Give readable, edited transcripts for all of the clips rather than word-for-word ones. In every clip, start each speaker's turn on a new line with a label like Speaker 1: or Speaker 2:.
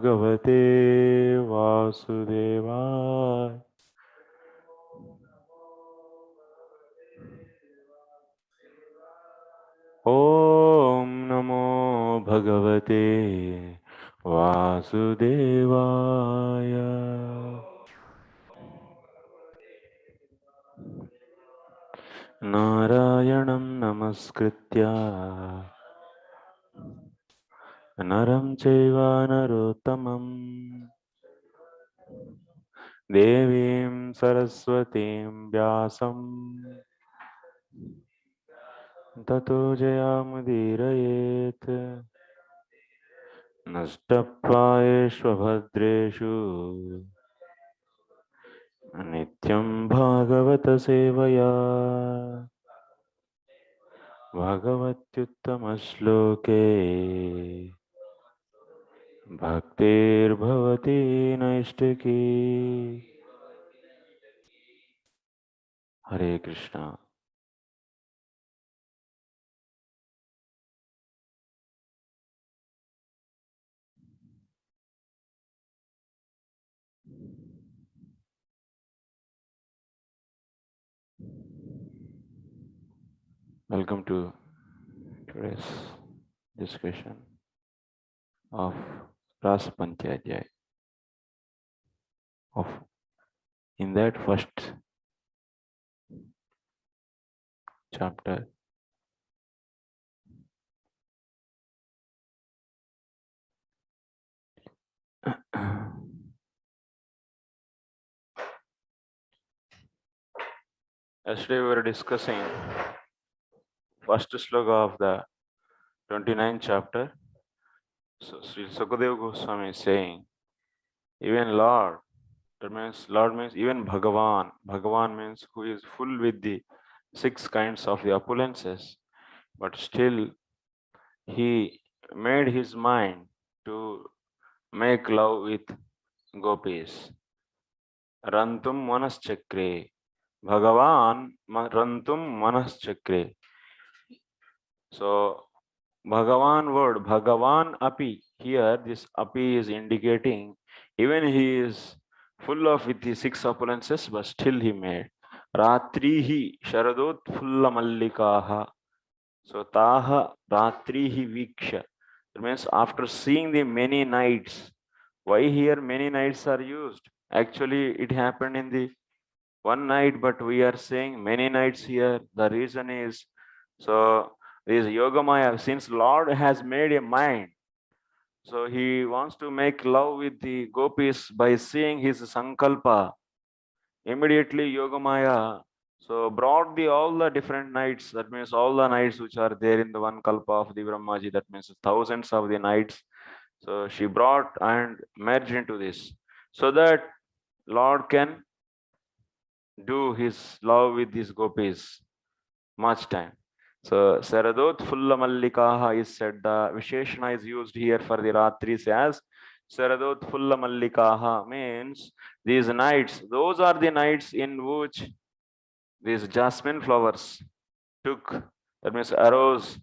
Speaker 1: Bhagavate Vasudevaya. Om Namo Bhagavate Vasudevaya. Narayanam Namaskritya Naram Chaiva Narottamam Devim Saraswatim Vyasam Tato Jayamudirayet Nastapayeshvabhadreshu Nityam Bhagavata Sevaya Bhagavatyuttamaśloke Bhaktir Bhavati Naistaki. Hare Krishna. Welcome to today's discussion of Rasa Pancadhyayi. In that first chapter, yesterday we were discussing first sloka of the 29th chapter. So Sri Sukadeva Goswami is saying, even Lord, that means Lord means even Bhagavan. Bhagavan means who is full with the 6 kinds of the opulences, but still he made his mind to make love with gopis. Rantum manaschakre. Bhagavan rantum manaschakre. So Bhagavan word, Bhagavan api, here this api is indicating even he is full of with the 6 opulences, but still he made. Ratrihi sharadot fulla mallikaha. So taha ratrihi viksha. That means after seeing the many nights, why here many nights are used? Actually, it happened in the one night, but we are saying many nights here. The reason is, so this Yogamaya, since Lord has made a mind, so he wants to make love with the gopis by seeing his sankalpa. Immediately Yogamaya so brought the all the different nights, that means all the nights which are there in the one kalpa of the Brahmaji, that means thousands of the nights. So she brought and merged into this so that Lord can do his love with these gopis much time. So Saradot Fulla Mallikaha is said, the Visheshana is used here for the Ratris as Saradot Fulla Mallikaha, means these nights, those are the nights in which these jasmine flowers took, that means arose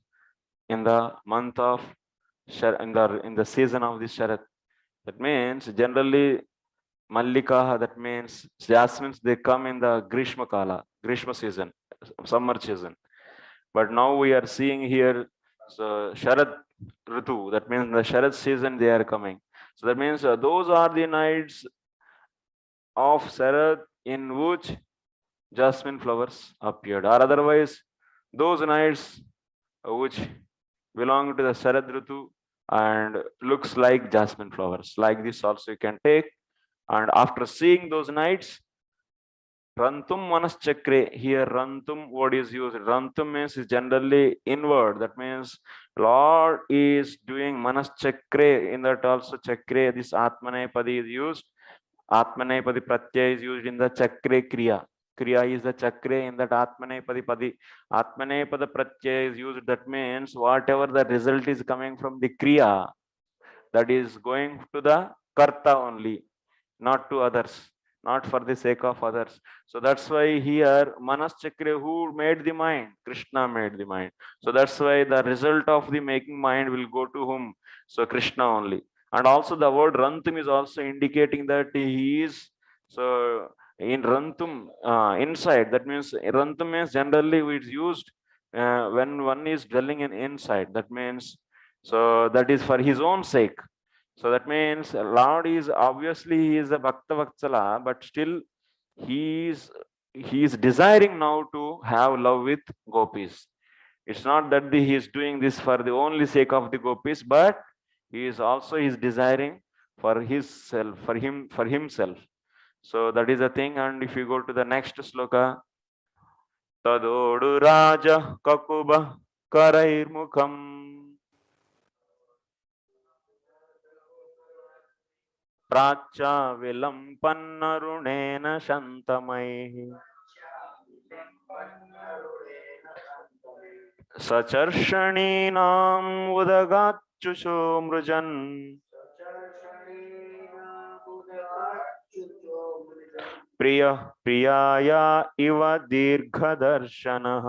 Speaker 1: in the month of in the season of the Sharat. That means generally Mallikaha, that means jasmines, they come in the Grishma Kala, Grishma season, summer season. But now we are seeing here so Sharad Ritu, that means the Sharad season they are coming. So that means those are the nights of Sharad in which jasmine flowers appeared, or otherwise those nights which belong to the Sharad Ritu and looks like jasmine flowers. Like this also you can take. And after seeing those nights, Rantum manaschakre, here Rantum word is used. Rantum means is generally inward. That means Lord is doing manaschakre. In that also chakre, this Atmanepadi is used. Atmanepadi pratyay is used in the chakre kriya. Kriya is the chakre in that Atmanepadi padi. Atmanepada pratyay is used. That means whatever the result is coming from the kriya, that is going to the karta only, not to others, not for the sake of others. So that's why here Manas Chakra, who made the mind? Krishna made the mind. So that's why the result of the making mind will go to whom? So Krishna only. And also the word rantum is also indicating that he is, so in rantum, inside, that means rantum means generally it's used when one is dwelling in inside, that means, so that is for his own sake. So that means Lord is obviously, he is a Bhakta Vatsala, but still he is he is desiring now to have love with gopis. It's not that he is doing this for the only sake of the gopis, but he is also is desiring for his self, for himself. So that is the thing. And if you go to the next sloka, Tadodu Raja Kakuba Karairmukham Pracha Vilampannarunena Shantamai Sacharshani Udagachusho Mrujan Priya Priyaya Iva Dirghadarshanah.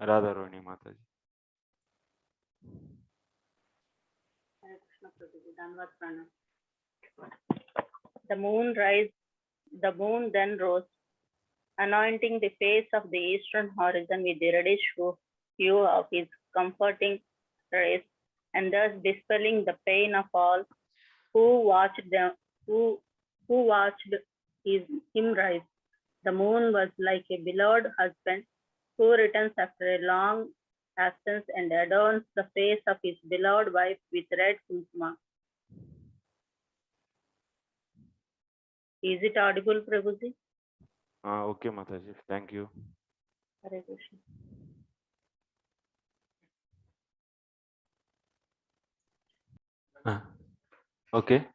Speaker 1: Radharani Mataji.
Speaker 2: The moon then rose, anointing the face of the eastern horizon with the reddish hue of his comforting rays, and thus dispelling the pain of all who watched him rise. The moon was like a beloved husband who returns after a long absence and adorns the face of his beloved wife with red kumsuma. Is it audible, Prabhuji?
Speaker 1: Okay, Mataji. Thank you.
Speaker 2: Hare Krishna.
Speaker 1: Okay.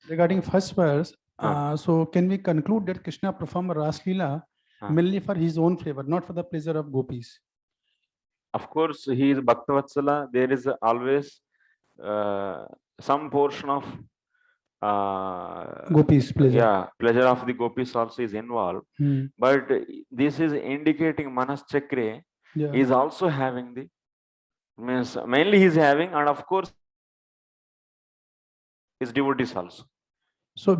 Speaker 3: Regarding first verse, so can we conclude that Krishna performed Ras Leela mainly for his own favor, not for the pleasure of gopis?
Speaker 1: Of course, he is Bhaktavatsala. There is always some portion of
Speaker 3: Gopis pleasure.
Speaker 1: Yeah, pleasure of the gopis also is involved. But this is indicating Manas Chakre is also having the, means mainly he is having, and of course his devotees also.
Speaker 3: So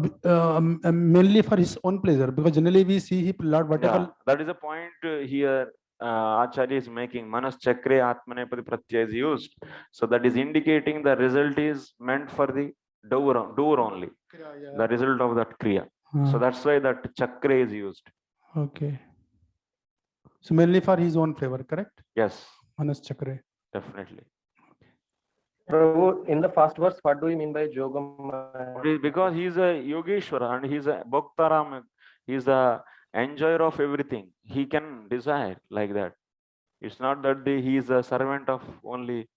Speaker 3: mainly for his own pleasure, because generally we see he Lord whatever.
Speaker 1: Yeah, that is a point here. Acharya is making Manas Chakre Atmanepadi Pratyaya is used. So that is indicating the result is meant for the doer only. The result of that Kriya. So that's why that Chakra is used.
Speaker 3: Okay. So mainly for his own favor, correct?
Speaker 1: Yes.
Speaker 3: Manas Chakra.
Speaker 1: Definitely.
Speaker 4: Prabhu, in the first verse, what do you mean by Jogam?
Speaker 1: Because he is a Yogeshwara and he is a Bhaktaram. He is the enjoyer of everything. He can desire like that. It's not that he is a servant of only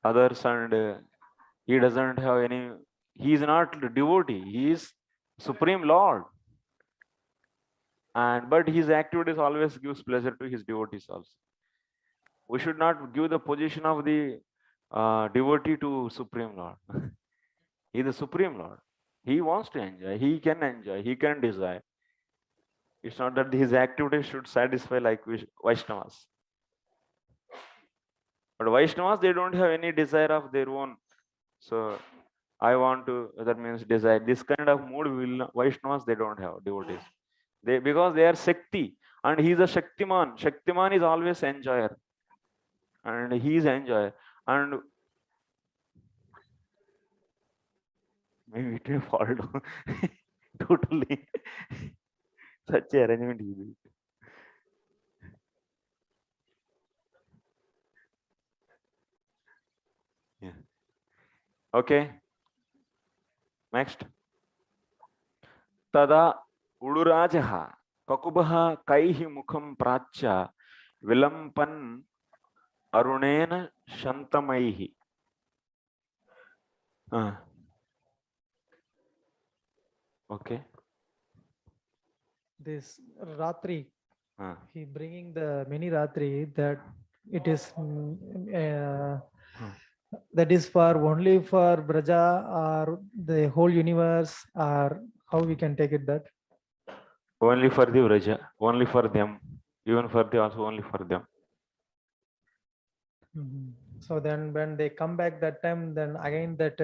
Speaker 1: others and he doesn't have any. He is not a devotee. He is Supreme Lord. But his activities always gives pleasure to his devotees also. We should not give the position of the devotee to Supreme Lord. He is the Supreme Lord. He wants to enjoy. He can enjoy. He can desire. It's not that his activities should satisfy like Vaishnavas. But Vaishnavas, they don't have any desire of their own. So I want to, that means desire. This kind of mood will Vaishnavas, they don't have devotees. Because they are Shakti. And he is a Shaktiman. Shaktiman is always enjoyer. And he is enjoyer. And maybe it will fall down totally. Such arrangement he did. Yeah. Okay. Next. Tada Udurajaha Kakubaha Kaihi Mukham Pracha Vilampan Arunena Shantamaihi. Okay.
Speaker 5: This Ratri, he bringing the mini Ratri that it is that is for only for Braja or the whole universe, or how we can take it that?
Speaker 1: Only for the Vraja, only for them, even for the also only for them.
Speaker 5: Mhm. So then when they come back that time, then again that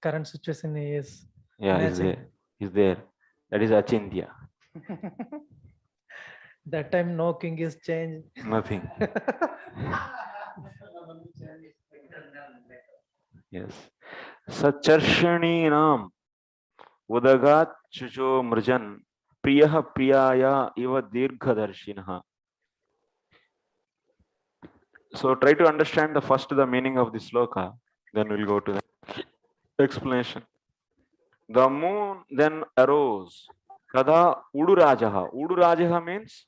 Speaker 5: current situation is
Speaker 1: Yeah, is
Speaker 5: matching.
Speaker 1: there. Is there. That is Achintya.
Speaker 5: That time no king is changed.
Speaker 1: Nothing. Yes. Sacharshani Udagat chucho mrjan priyaha priyaya iva dirghadarshinaha. So try to understand the meaning of this sloka, then we'll go to the explanation. The moon then arose. Kada Udurajaha. Udurajaha means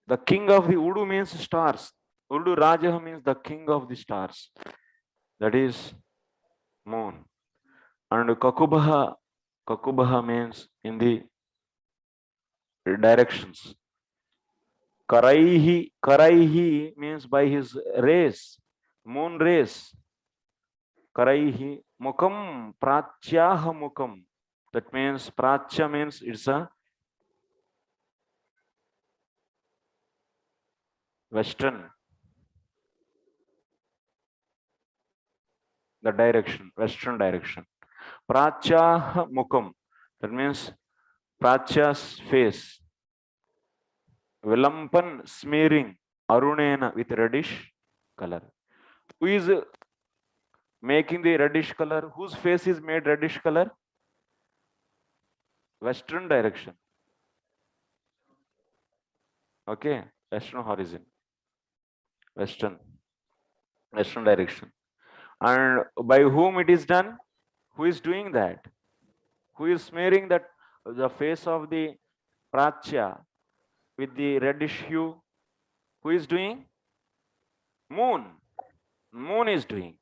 Speaker 1: the king of the Udu means stars. Udu Rajaha means the king of the stars. That is moon. And Kakubaha means in the directions. Karaihi means by his rays, moon rays. Karaihi Mukam Prachyaha Mukam. That means Prachya means it's a western, the direction, western direction. Prachyaha Mukam. That means Prachya's face. Vilampan smearing Arunena with reddish color. Who is making the reddish color? Whose face is made reddish color? Western direction. Okay, western horizon. Western direction. And by whom it is done? Who is doing that? Who is smearing that the face of the Prachya with the reddish hue? Who is doing? Moon. Moon is doing.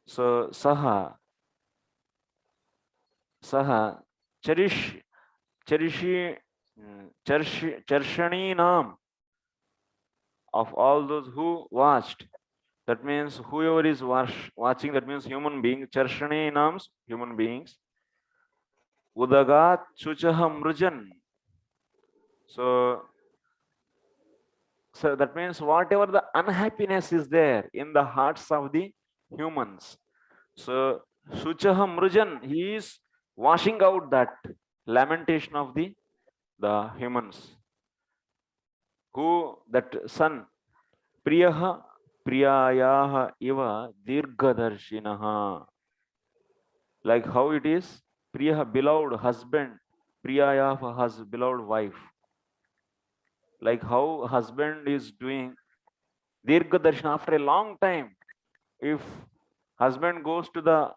Speaker 1: So Saha Cherishi Charshani Nam of all those who watched. That means whoever is watching, that means human being. Charshani Nams, human beings. Udagat Chuchaha Mrujan. So that means whatever the unhappiness is there in the hearts of the humans. So Suchaha Mrujan, he is washing out that lamentation of the humans. Who that sun, Priyaha Priyayaha Iva Dirghadarshinaha. Like how it is, Priyaha beloved husband, Priyayaha has beloved wife. Like how husband is doing Dirgha Darshan after a long time. If husband goes to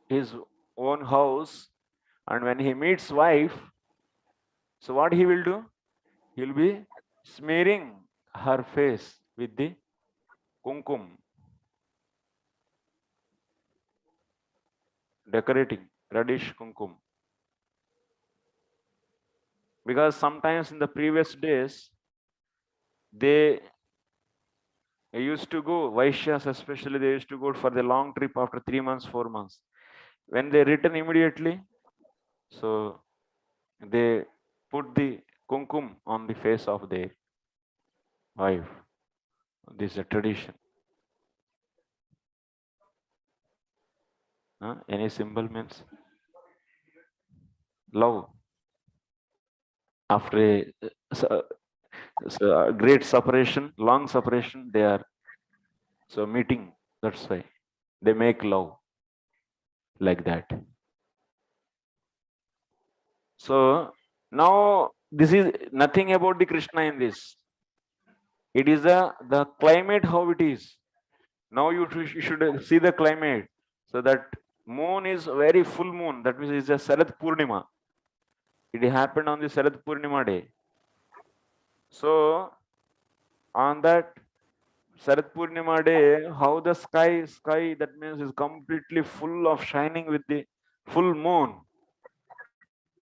Speaker 1: his own house and when he meets wife, so what he will do? He will be smearing her face with the kumkum, decorating reddish kumkum. Because sometimes in the previous days, they used to go, Vaishyas especially, they used to go for the long trip after 3 months, 4 months. When they return immediately, so they put the kumkum on the face of their wife. This is a tradition. Any symbol means love. After a great separation, long separation, they are so meeting. That's why they make love like that. So now this is nothing about the Krishna in this. It is the climate how it is. Now you should see the climate. So that moon is very full moon. That means it's a Sarath Purnima. It happened on the Sarath Purnima day. So on that Sarath Purnima day, how the sky that means is completely full of shining with the full moon,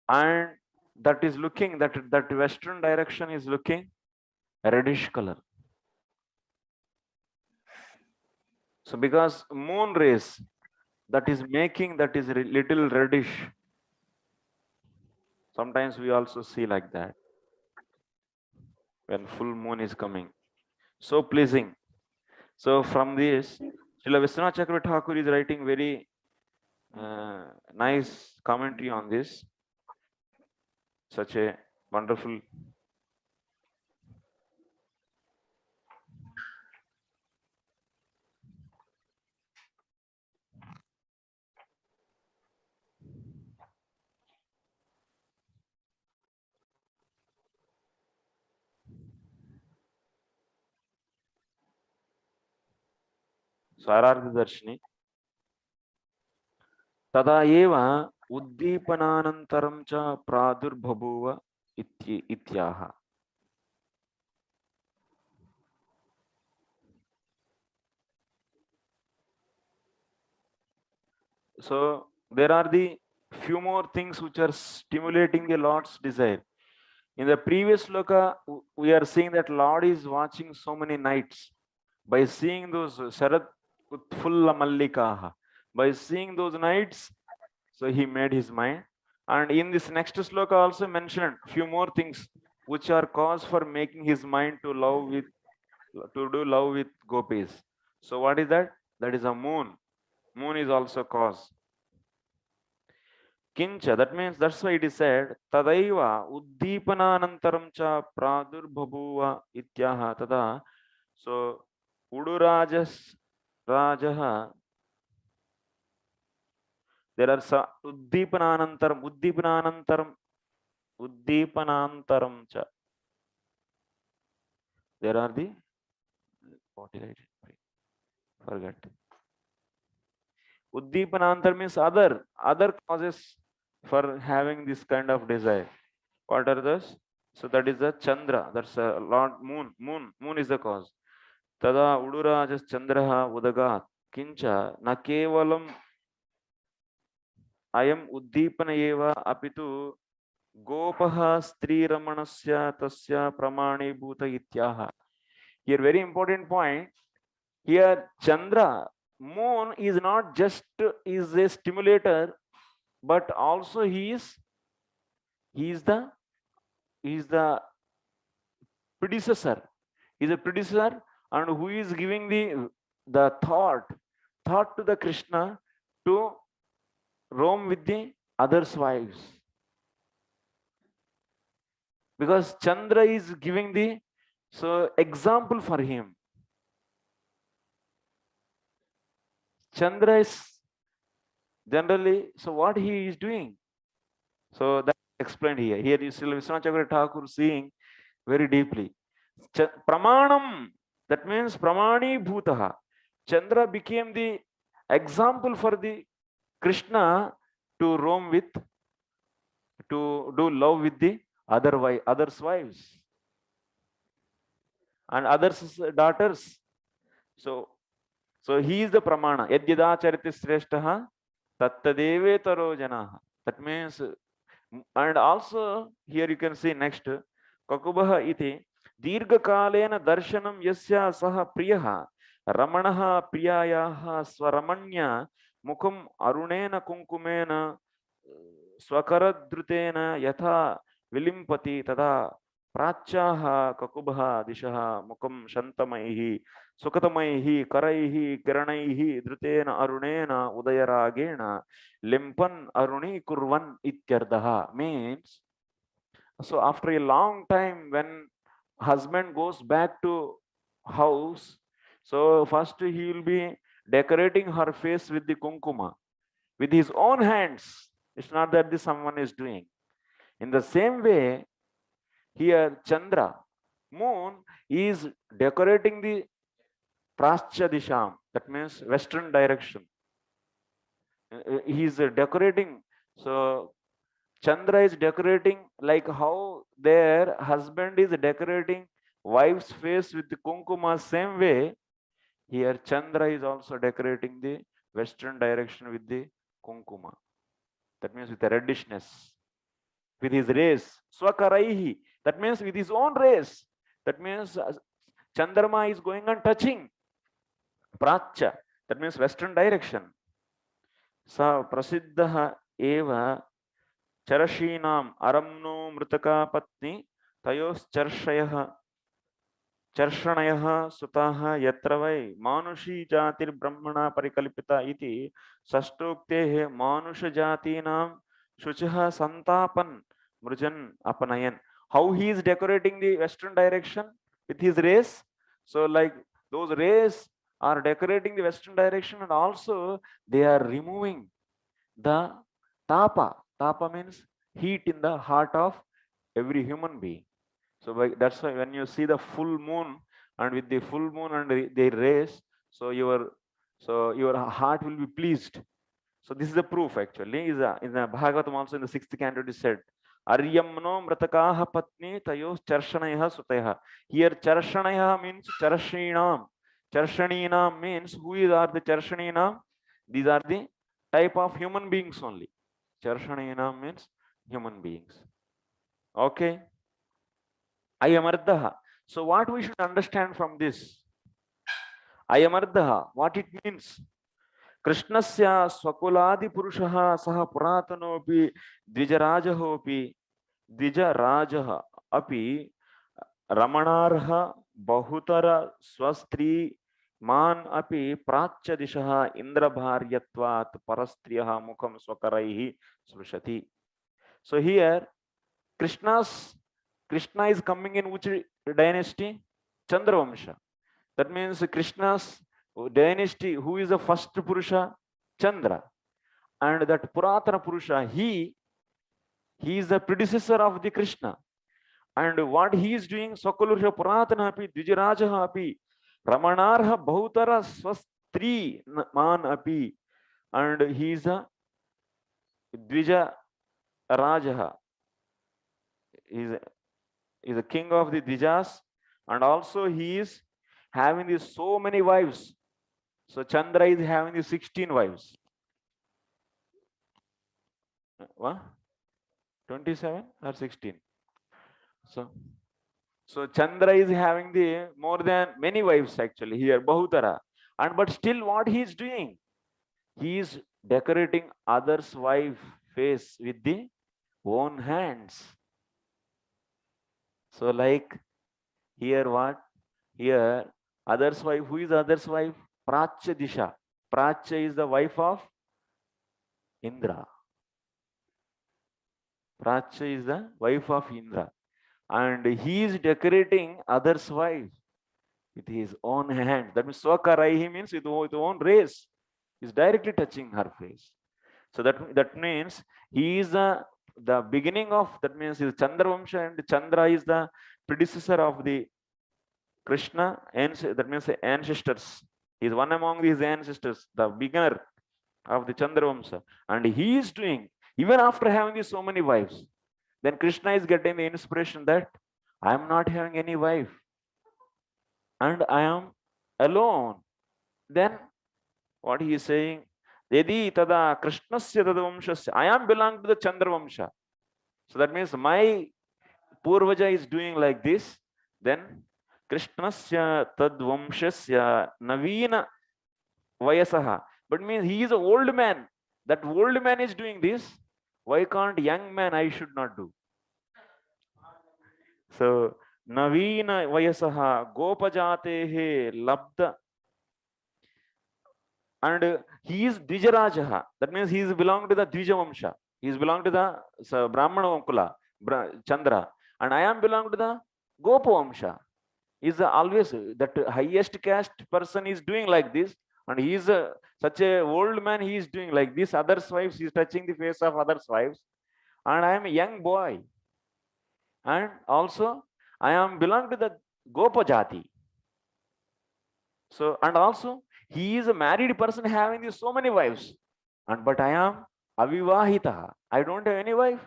Speaker 1: and that is looking that western direction is looking reddish color. So because moon rays that is making that is little reddish. Sometimes we also see like that when full moon is coming. so pleasing. So from this, Srila Vishwanath Chakravarti Thakur is writing very nice commentary on this. Such a wonderful. सारार्थदर्शिनी तदा एव उद्दीपनानन्तरं च प्रादुर्बभूव इत्याह. So there are the few more things which are stimulating the Lord's desire. In the previous sloka, we are seeing that Lord is watching so many nights. By seeing those Sharad Utfulla Mallikaha, by seeing those nights, so he made his mind. And in this next sloka also mentioned few more things which are cause for making his mind to do love with gopis. So what is that? That is a moon. Moon is also cause. Kincha, that means that's why it is said Tadaiva Uddipananantaram cha Pradurbhabuva Ityaha Tada. So Udurajas Rajaha, there are Uddipananantaram cha. There are the what did I write? Forget. Uddipanantar means other causes for having this kind of desire. What are those? So that is the Chandra. That's a Lord Moon. Moon is the cause. Tada Udurajas Chandraha Udagat Kincha na kevalam ayam uddipana eva apitu Gopaha Stri Ramanasya Tasya Pramani Bhuta Ityaha. Here very important point. Here Chandra, moon is not just is a stimulator, but also he is the predecessor. He is a predecessor, and who is giving the thought to the Krishna to roam with the others' wives. Because Chandra is giving the example for him. Chandra is generally, so what he is doing? So that's explained here. Here you see Vishwanath Chakravarti Thakur seeing very deeply. Pramanam, that means Pramani Bhutaha. Chandra became the example for the Krishna to roam with, to do love with the others' wives and others' daughters. So he is the Pramana. Yadyada chariti sreshtaha tattadeve taro janaha. That means, and also here you can see next, Kakubaha iti dirgha kalena darshanam yasya saha priyaha ramanaha priyayaha swaramanya mukham arunena kunkumena swakaradrutena yatha vilimpati tada प्राच्याः ककुभः दिशः मुखं शन्तमैः सुखतमैः करैः किरणैः धृतेन अरुणेन उदयरागेण लिम्पन् अरुणीकुर्वन् इत्यर्थः. Means, so after a long time when husband goes back to house, so first he will be decorating her face with the kunkuma with his own hands. It's not that someone is doing. In the same way, here Chandra, moon, is decorating the Prascha Disham, that means western direction. He is decorating. So Chandra is decorating like how their husband is decorating wife's face with the kunkuma. Same way, here Chandra is also decorating the western direction with the kunkuma. That means with the reddishness, with his rays. Swakaraihi, that means with his own rays. That means Chandrama is going and touching Pracha, that means western direction. Sa prasiddha eva charashinam aramno mritaka patni tayos charshayah चर्षणयः सुताः यत्र वै मानुषी जातिर्ब्रह्मणा परिकल्पिता इति षष्ठोक्तेः मानुषजातीनां शुचिः संतापन् मृजन् अपनयन्. How he is decorating the western direction with his rays? So like those rays are decorating the western direction, and also they are removing the tapa. Tapa means heat in the heart of every human being. So that's why when you see the full moon, and with the full moon and their rays, so your heart will be pleased. So this is the proof actually. Is in the Bhagavatam also in the 6th canto it is said, Aryamno mratakaha patni tayos charshanayah sutayah. Here charshanayah means charshinam. Charshaninam means who are the charshaninam? These are the type of human beings only. Charshaninam means human beings. Okay. Ayamardaha. So what we should understand from this? Ayamardaha, what it means? Krishnasya swakuladi purushaha saha puratanopi dvijarajahopi dvijarajaha api ramanarha bahutara swastri man api prachya dishaha indrabharyatvat parastriyaha mukham swakaraihi srushati. So here Krishna is coming in which dynasty? Chandravamsha. That means Krishna's dynasty, who is the first Purusha? Chandra. And that Puratana Purusha, he is the predecessor of the Krishna. And what he is doing, Swakulurha Puratana api, Dvijarajaha api, Ramanarha Bahutara Swastri Man api, and he is a Dvija Rajaha. He is a king of the Dvijas, and also he is having these so many wives. So Chandra is having these 16 wives. What? 27 or 16? So Chandra is having the more than many wives actually here, Bahutara. And but still what he is doing? He is decorating others' wife face with the own hands. So like here what? Here others' wife. Who is others' wife? Prachya Disha. Prachya is the wife of Indra. Prachya is the wife of Indra. And he is decorating others' wife with his own hand. That means Swakaraihi means with own rays. He is directly touching her face. So that means he is the beginning of, that means he is Chandravamsha, and Chandra is the predecessor of the Krishna, and that means the ancestors. He is one among his ancestors, the beginner of the Chandravamsha. And he is doing, even after having these so many wives, then Krishna is getting the inspiration that I am not having any wife and I am alone. Then what he is saying, Yadi tada Krishnasya tadavamshasya, I am belong to the Chandravamsha. So that means my Purvaja is doing like this, then Krishnasya tadvamshasya navina vayasaha. But means he is an old man. That old man is doing this. Why can't young man I should not do? So navina vayasaha gopajatehe labda. And he is Dvijarajaha. That means he is belong to the Dvijavamsha. He is belong to the Brahmana Vankula, Chandra. And I am belong to the Gopavamsha. Is always that highest caste person is doing like this, and he is such a old man. He is doing like this. Others' wives, he is touching the face of others' wives, and I am a young boy, and also I am belong to the Gopa Jati. So and also he is a married person having these so many wives, and but I am avivahita. I don't have any wife.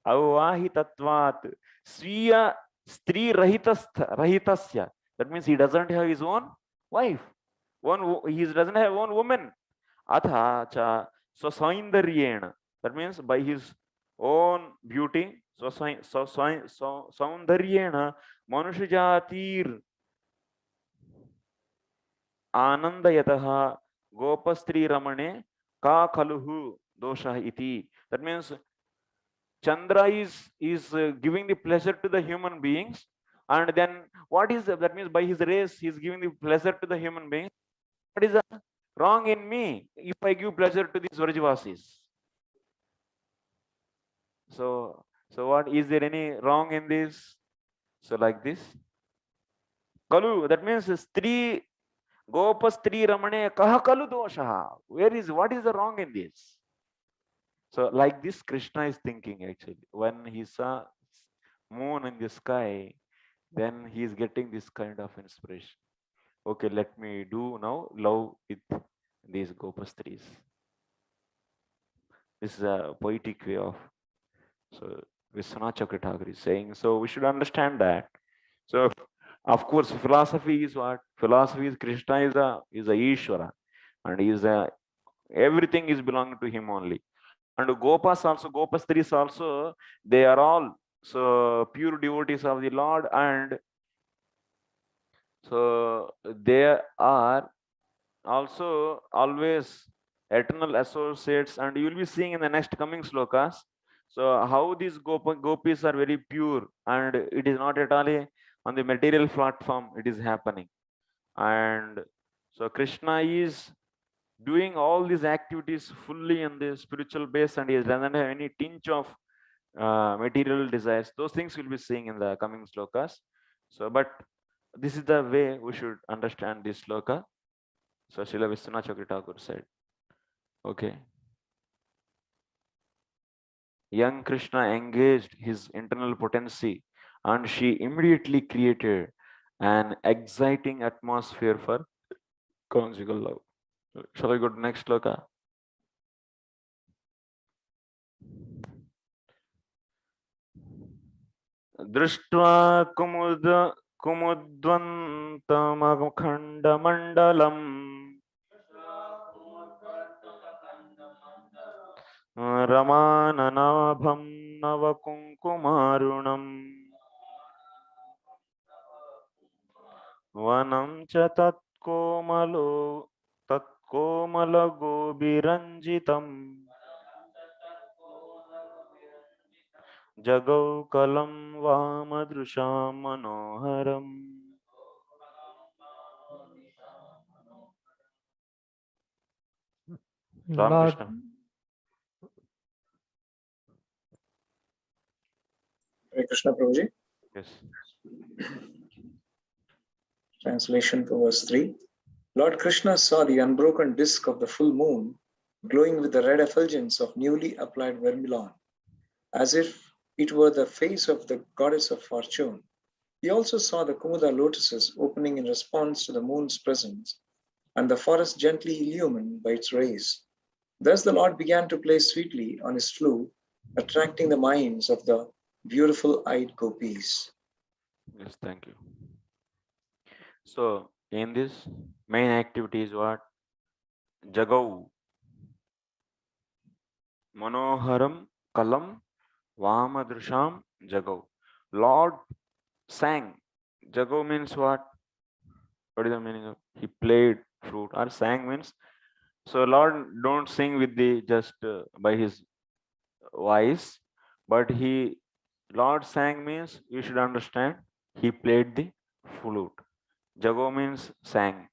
Speaker 1: Avahitatvat sviya stri rahitasya. That means he doesn't have his own wife. He doesn't have one woman. Atha cha swasaindaryena. That means by his own beauty, saundaryena manushajatir anandayataha gopastri ramane ka kaluhu dosha iti. That means Chandra is giving the pleasure to the human beings, And then what is that means by his race, he is giving the pleasure to the human being. What is wrong in me if I give pleasure to these Vrajavasis? So what is there any wrong in this? So like this. Kalu, that means Stri Gopastri Ramane Kaha Kalu Dosha. What is the wrong in this? So like this Krishna is thinking actually. When he saw moon in the sky, then he is getting this kind of inspiration. Okay, let me do now love with these Gopastris. This is a poetic way of, so Vishwanath Chakravarti is saying. So we should understand that. So of course, philosophy is what? Philosophy is Krishna is a Ishvara, and is a everything is belonging to him only. And Gopas also, Gopastris also, they are all so pure devotees of the Lord, and so they are also always eternal associates, and you will be seeing in the next coming slokas. So how these gopis are very pure, and it is not at all on the material platform it is happening. And so Krishna is doing all these activities fully in the spiritual base, and he doesn't have any tinge of material desires. Those things we'll be seeing in the coming slokas. So but this is the way we should understand this sloka. So Srila Vishwanath Chakravarti said, okay. Young Krishna engaged his internal potency, and she immediately created an exciting atmosphere for conjugal love. Shall I go to next sloka? Drishtva kumudvantamakhandamandalam Ramananabham navakunkumarunam Vanam cha tatkomalagobiranjitam Jagau kalam vamadrusham manoharam. Ram
Speaker 5: Lord,
Speaker 1: Krishna.
Speaker 6: Hare Krishna Prabhuji.
Speaker 1: Yes.
Speaker 6: Translation for verse 3. Lord Krishna saw the unbroken disk of the full moon glowing with the red effulgence of newly applied vermilion, as if it were the face of the goddess of fortune. He also saw the Kumuda lotuses opening in response to the moon's presence, and the forest gently illumined by its rays. Thus the Lord began to play sweetly on his flute, attracting the minds of the beautiful-eyed gopis.
Speaker 1: Yes, thank you. So in this main activity is what? Jagau Manoharam Kalam Vamadrusham Jagau. Lord sang. Jagau means what? What is the meaning of? He played flute, or sang means. So Lord don't sing with the just by his voice, but Lord sang means you should understand he played the flute. Jago means sang,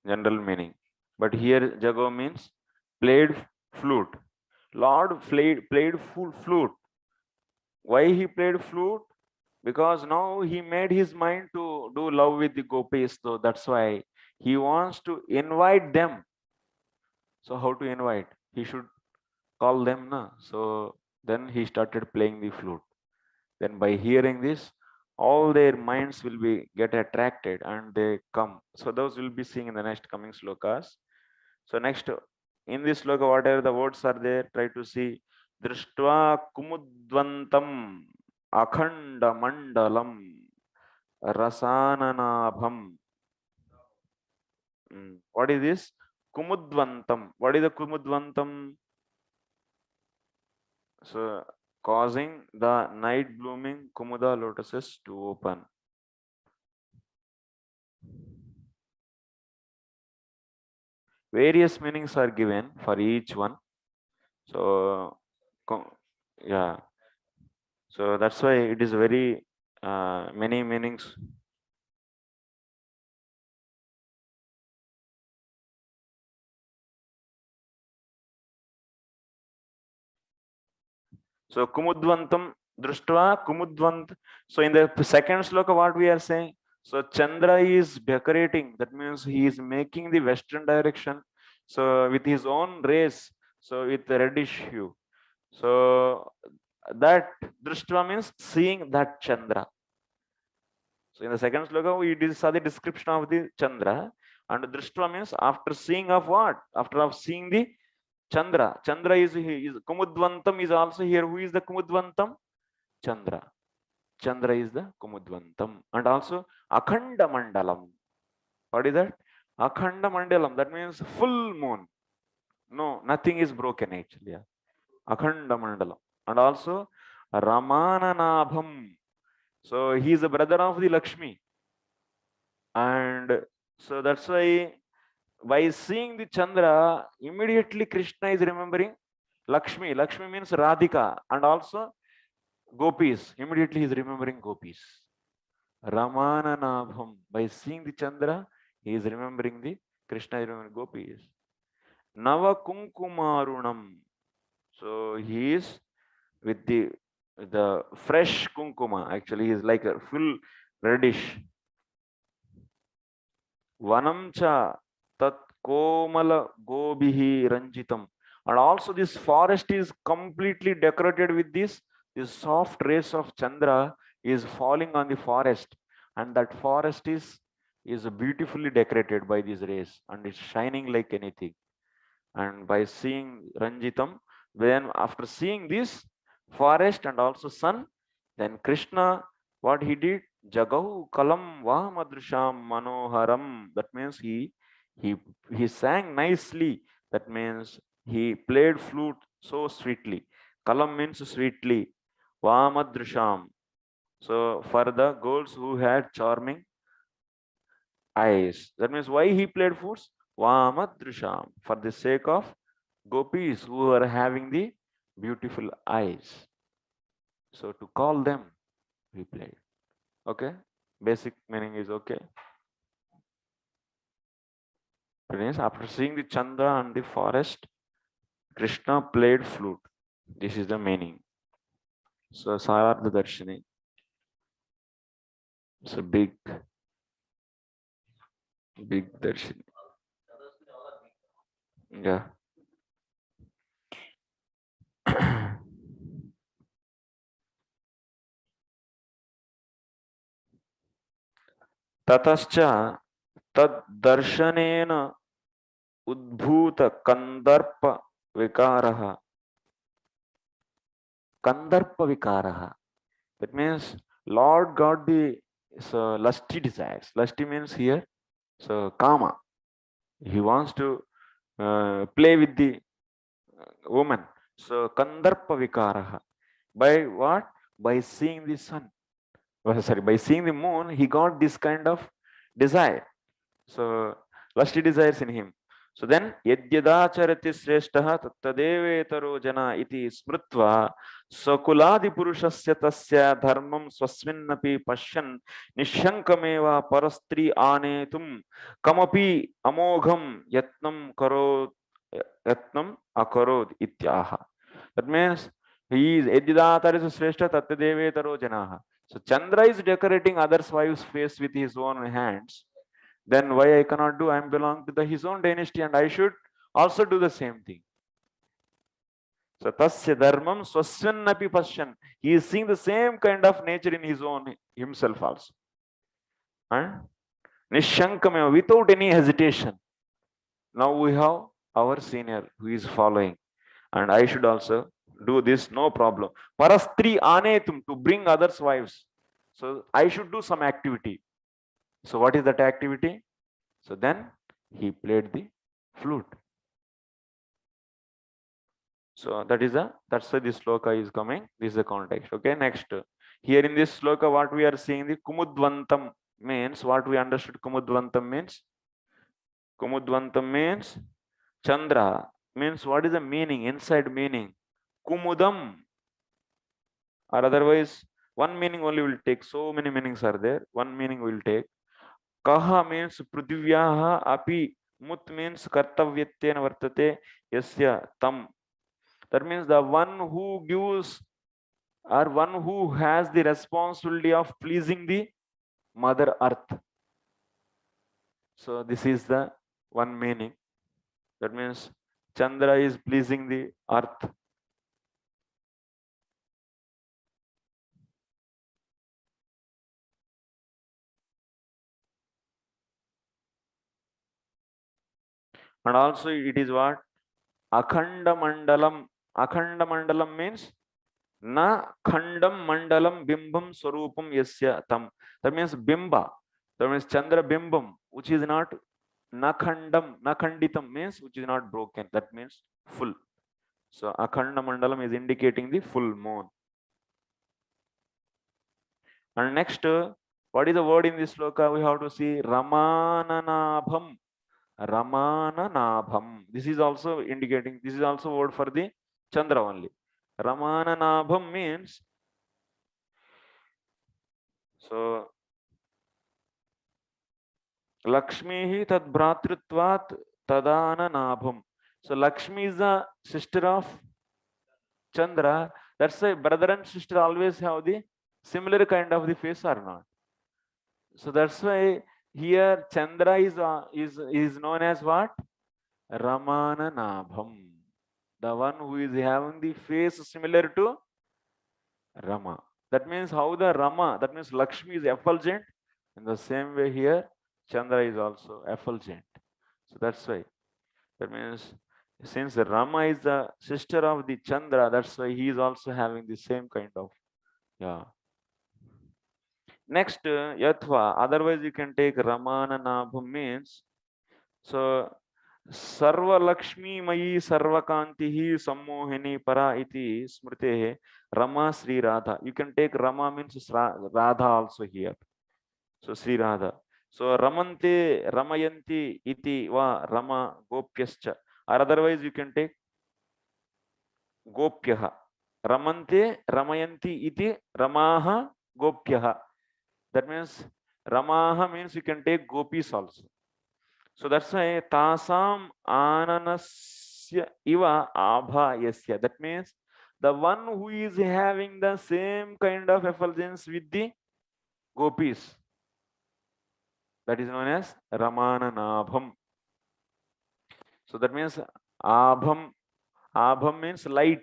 Speaker 1: general meaning. But here Jago means played flute. Lord played full flute. Why he played flute? Because now he made his mind to do love with the gopis, so that's why he wants to invite them. So how to invite? He should call them, na? So then he started playing the flute. Then by hearing this, all their minds will be get attracted and they come. So those will be seeing in the next coming slokas. So next, in this sloka, whatever the words are there, try to see. Drishtva kumudvantam akhanda mandalam rasananabham. What is this? Kumudvantam. What is the kumudvantam? So causing the night blooming Kumuda lotuses to open. Various meanings are given for each one. So yeah. So that's why it is very many meanings. So kumudvantam društva kumudvant. So in the second sloka, what we are saying? So Chandra is decorating. That means he is making the western direction. So with his own rays. So with the reddish hue. So that društva means seeing that Chandra. So in the second sloka, we saw the description of the Chandra, and društva means after seeing of what? After of seeing the Chandra. Chandra is Kumudvantam is also here. Who is the Kumudvantam? Chandra. Chandra is the Kumudvantam. And also Akhanda Mandalam. What is that? Akhanda Mandalam. That means full moon. No, nothing is broken actually. Akhanda Mandalam. And also Ramananabham. So he is the brother of the Lakshmi. And so that's why by seeing the Chandra, immediately Krishna is remembering Lakshmi. Lakshmi means Radhika, and also Gopis. Immediately he is remembering Gopis. Ramananabham. By seeing the Chandra, he is remembering the Krishna is remembering Gopis. Nava Kunkumarunam. So he is with the fresh kunkuma. Actually, he is like a full reddish. Vanam cha tat komala gobihi ranjitam. And also this forest is completely decorated with this soft rays of Chandra is falling on the forest, and that forest is beautifully decorated by these rays, and it's shining like anything. And by seeing Ranjitam, then after seeing this forest and also sun, then Krishna, what he did? Jagau kalam vamadrisham manoharam. That means he sang nicely. That means he played flute so sweetly. Kalam means sweetly. Vamadrisham. So for the girls who had charming eyes. That means why he played flutes? Vamadrisham. For the sake of gopis who are having the beautiful eyes. So to call them, we played. Okay? Basic meaning is okay. Means after seeing the Chandra and the forest, Krishna played flute. This is the meaning. So Sarartha Darshini. It's a big Darshini. Yeah. Tatascha tad darshanena udbhuta kandarpa vikaraha. Kandarpa vikaraha. That means Lord got the lusty desires. Lusty means here, so kama. He wants to play with the woman. So kandarpa vikaraha. By what? By seeing the sun. Sorry, by seeing the moon, he got this kind of desire. So lusty desires in him. So then yadyadacharati sreshtaha tattadevetaro jana iti smrutva sakuladi purushasya tasya dharmam swasminnapi pashyan nishankameva parastri anetum kamapi amogham yatnam akarod ityaha. That means he is yadyadacharati sreshta tattadevetaro janaha. So Chandra is decorating others' wives' face with his own hands. Then why I cannot do? I belong to his own dynasty, and I should also do the same thing. So tasya dharmam swasyannapi pashyan. He is seeing the same kind of nature in his own himself also. And nishankameva, without any hesitation. Now we have our senior who is following, and I should also do this, no problem. Parastri anetum, to bring others' wives. So I should do some activity. So what is that activity? So then he played the flute. So that's why this sloka is coming. This is the context. Okay, next. Here in this sloka, what we are seeing, the kumudvantam means, what we understood kumudvantam means? Kumudvantam means Chandra, means what is the meaning, inside meaning? Kumudam, or otherwise One meaning only will take. So many meanings are there. One meaning will take. Kaha means prithivyaha api. Mut means kartavyatena vartate yasya tam. That means the one who gives or one who has the responsibility of pleasing the Mother Earth. So this is the one meaning. That means Chandra is pleasing the Earth. And also it is what? Akhanda Mandalam. Akhanda Mandalam means na khandam mandalam bimbam swarupam yasya tam. That means bimba. That means Chandra bimbam, which is not na khandam, na khanditam means which is not broken. That means full. So akhanda mandalam is indicating the full moon. And next, what is the word in this sloka? We have to see Ramananabham. Ramananabham. This is also indicating, this is also word for the Chandra only. Ramananabham means, so Lakshmi tad bhratritvat tadananabham. So Lakshmi is the sister of Chandra. That's why brother and sister always have the similar kind of the face or not. So that's why here Chandra is known as what? Ramananabham. The one who is having the face similar to Rama. That means how the Rama, that means Lakshmi is effulgent. In the same way here, Chandra is also effulgent. So that's why. That means since Rama is the sister of the Chandra, that's why he is also having the same kind of, yeah. Next, Yathva. Otherwise, you can take Ramananabham means, so Sarva Lakshmi Mayi Sarvakantihi Sammohini Para iti Smritehe Rama Sri Radha. You can take Rama means Radha also here. So Sri Radha. So Ramante Ramayanti iti va Rama Gopyascha. Or otherwise you can take Gopyaha. Ramante Ramayanti iti Ramaha Gopyaha. That means Ramaha means you can take Gopis also. So that's why Tasam Ananasya Iva Abha Yasya. That means the one who is having the same kind of effulgence with the Gopis. That is known as Ramananabham. So that means Abham. Abham means light.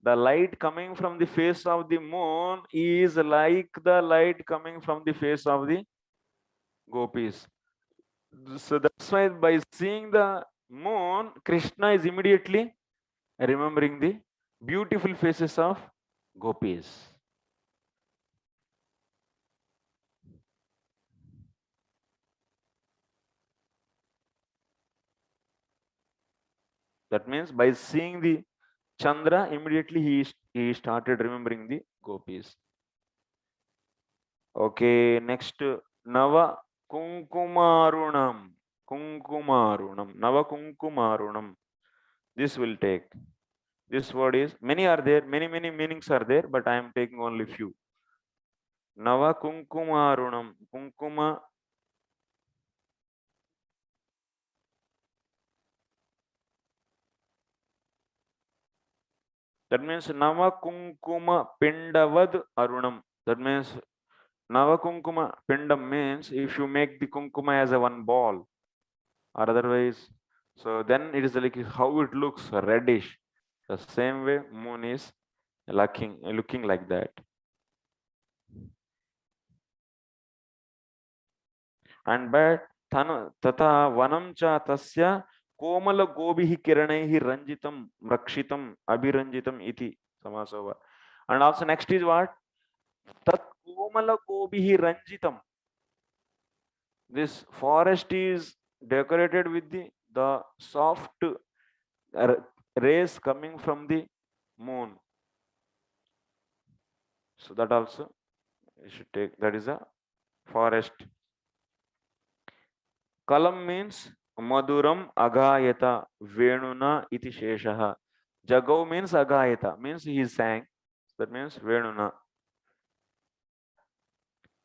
Speaker 1: The light coming from the face of the moon is like the light coming from the face of the Gopis. So that's why by seeing the moon, Krishna is immediately remembering the beautiful faces of Gopis. That means by seeing the Chandra, immediately he started remembering the Gopis. Okay, next Nava Kunkumarunam. Kunkumarunam. Nava Kunkumarunam. This will take. This word is, many are there, many meanings are there, but I am taking only few. Nava Kunkumarunam. Kunkuma. That means Nava Kunkuma Pindavad Arunam. That means Nava Kunkuma Pindam means if you make the Kunkuma as a one ball, or otherwise, so then it is like how it looks reddish. The same way moon is looking like that. And but tata vanam cha tasya komala gobihi kiranaihi ranjitam rakshitam abhiranjitam iti samasova. And also next is what? Tat komala gobihi ranjitam. This forest is decorated with the soft rays coming from the moon. So that also you should take, that is a forest. Kalam means Maduram Agayata Venuna iti Sheshaha. Jagau means Agayata, means he sang. That means Venuna.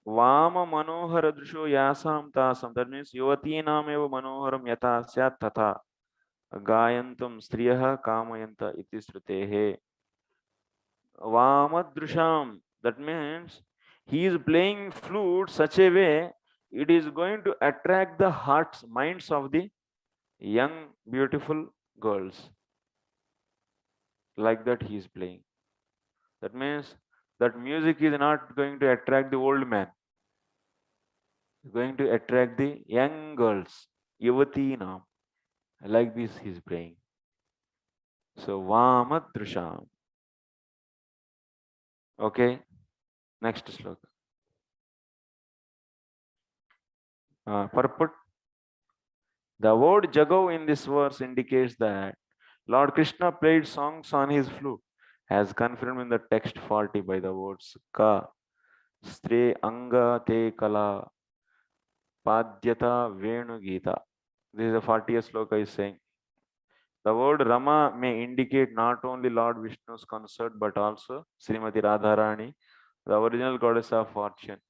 Speaker 1: Vama manohara drusho yasam tasam. That means yuvatinam eva manoharam yata syat tatha. Gayantam striyaha kamayanta iti srutehe. Vamadrusham. That means he is playing flute such a way it is going to attract the hearts, minds of the young, beautiful girls. Like that he is playing. That means that music is not going to attract the old man. It's going to attract the young girls. Yuvatinam. Like this he is playing. So Vamadrusham. Okay. Next sloka. Purport. The word Jagau in this verse indicates that Lord Krishna played songs on his flute, as confirmed in the text 40 by the words Ka, Stre Anga Te Kala, Padyata Venu Gita. This is the 40th sloka is saying. The word Rama may indicate not only Lord Vishnu's consort but also Srimati Radharani, the original goddess of fortune.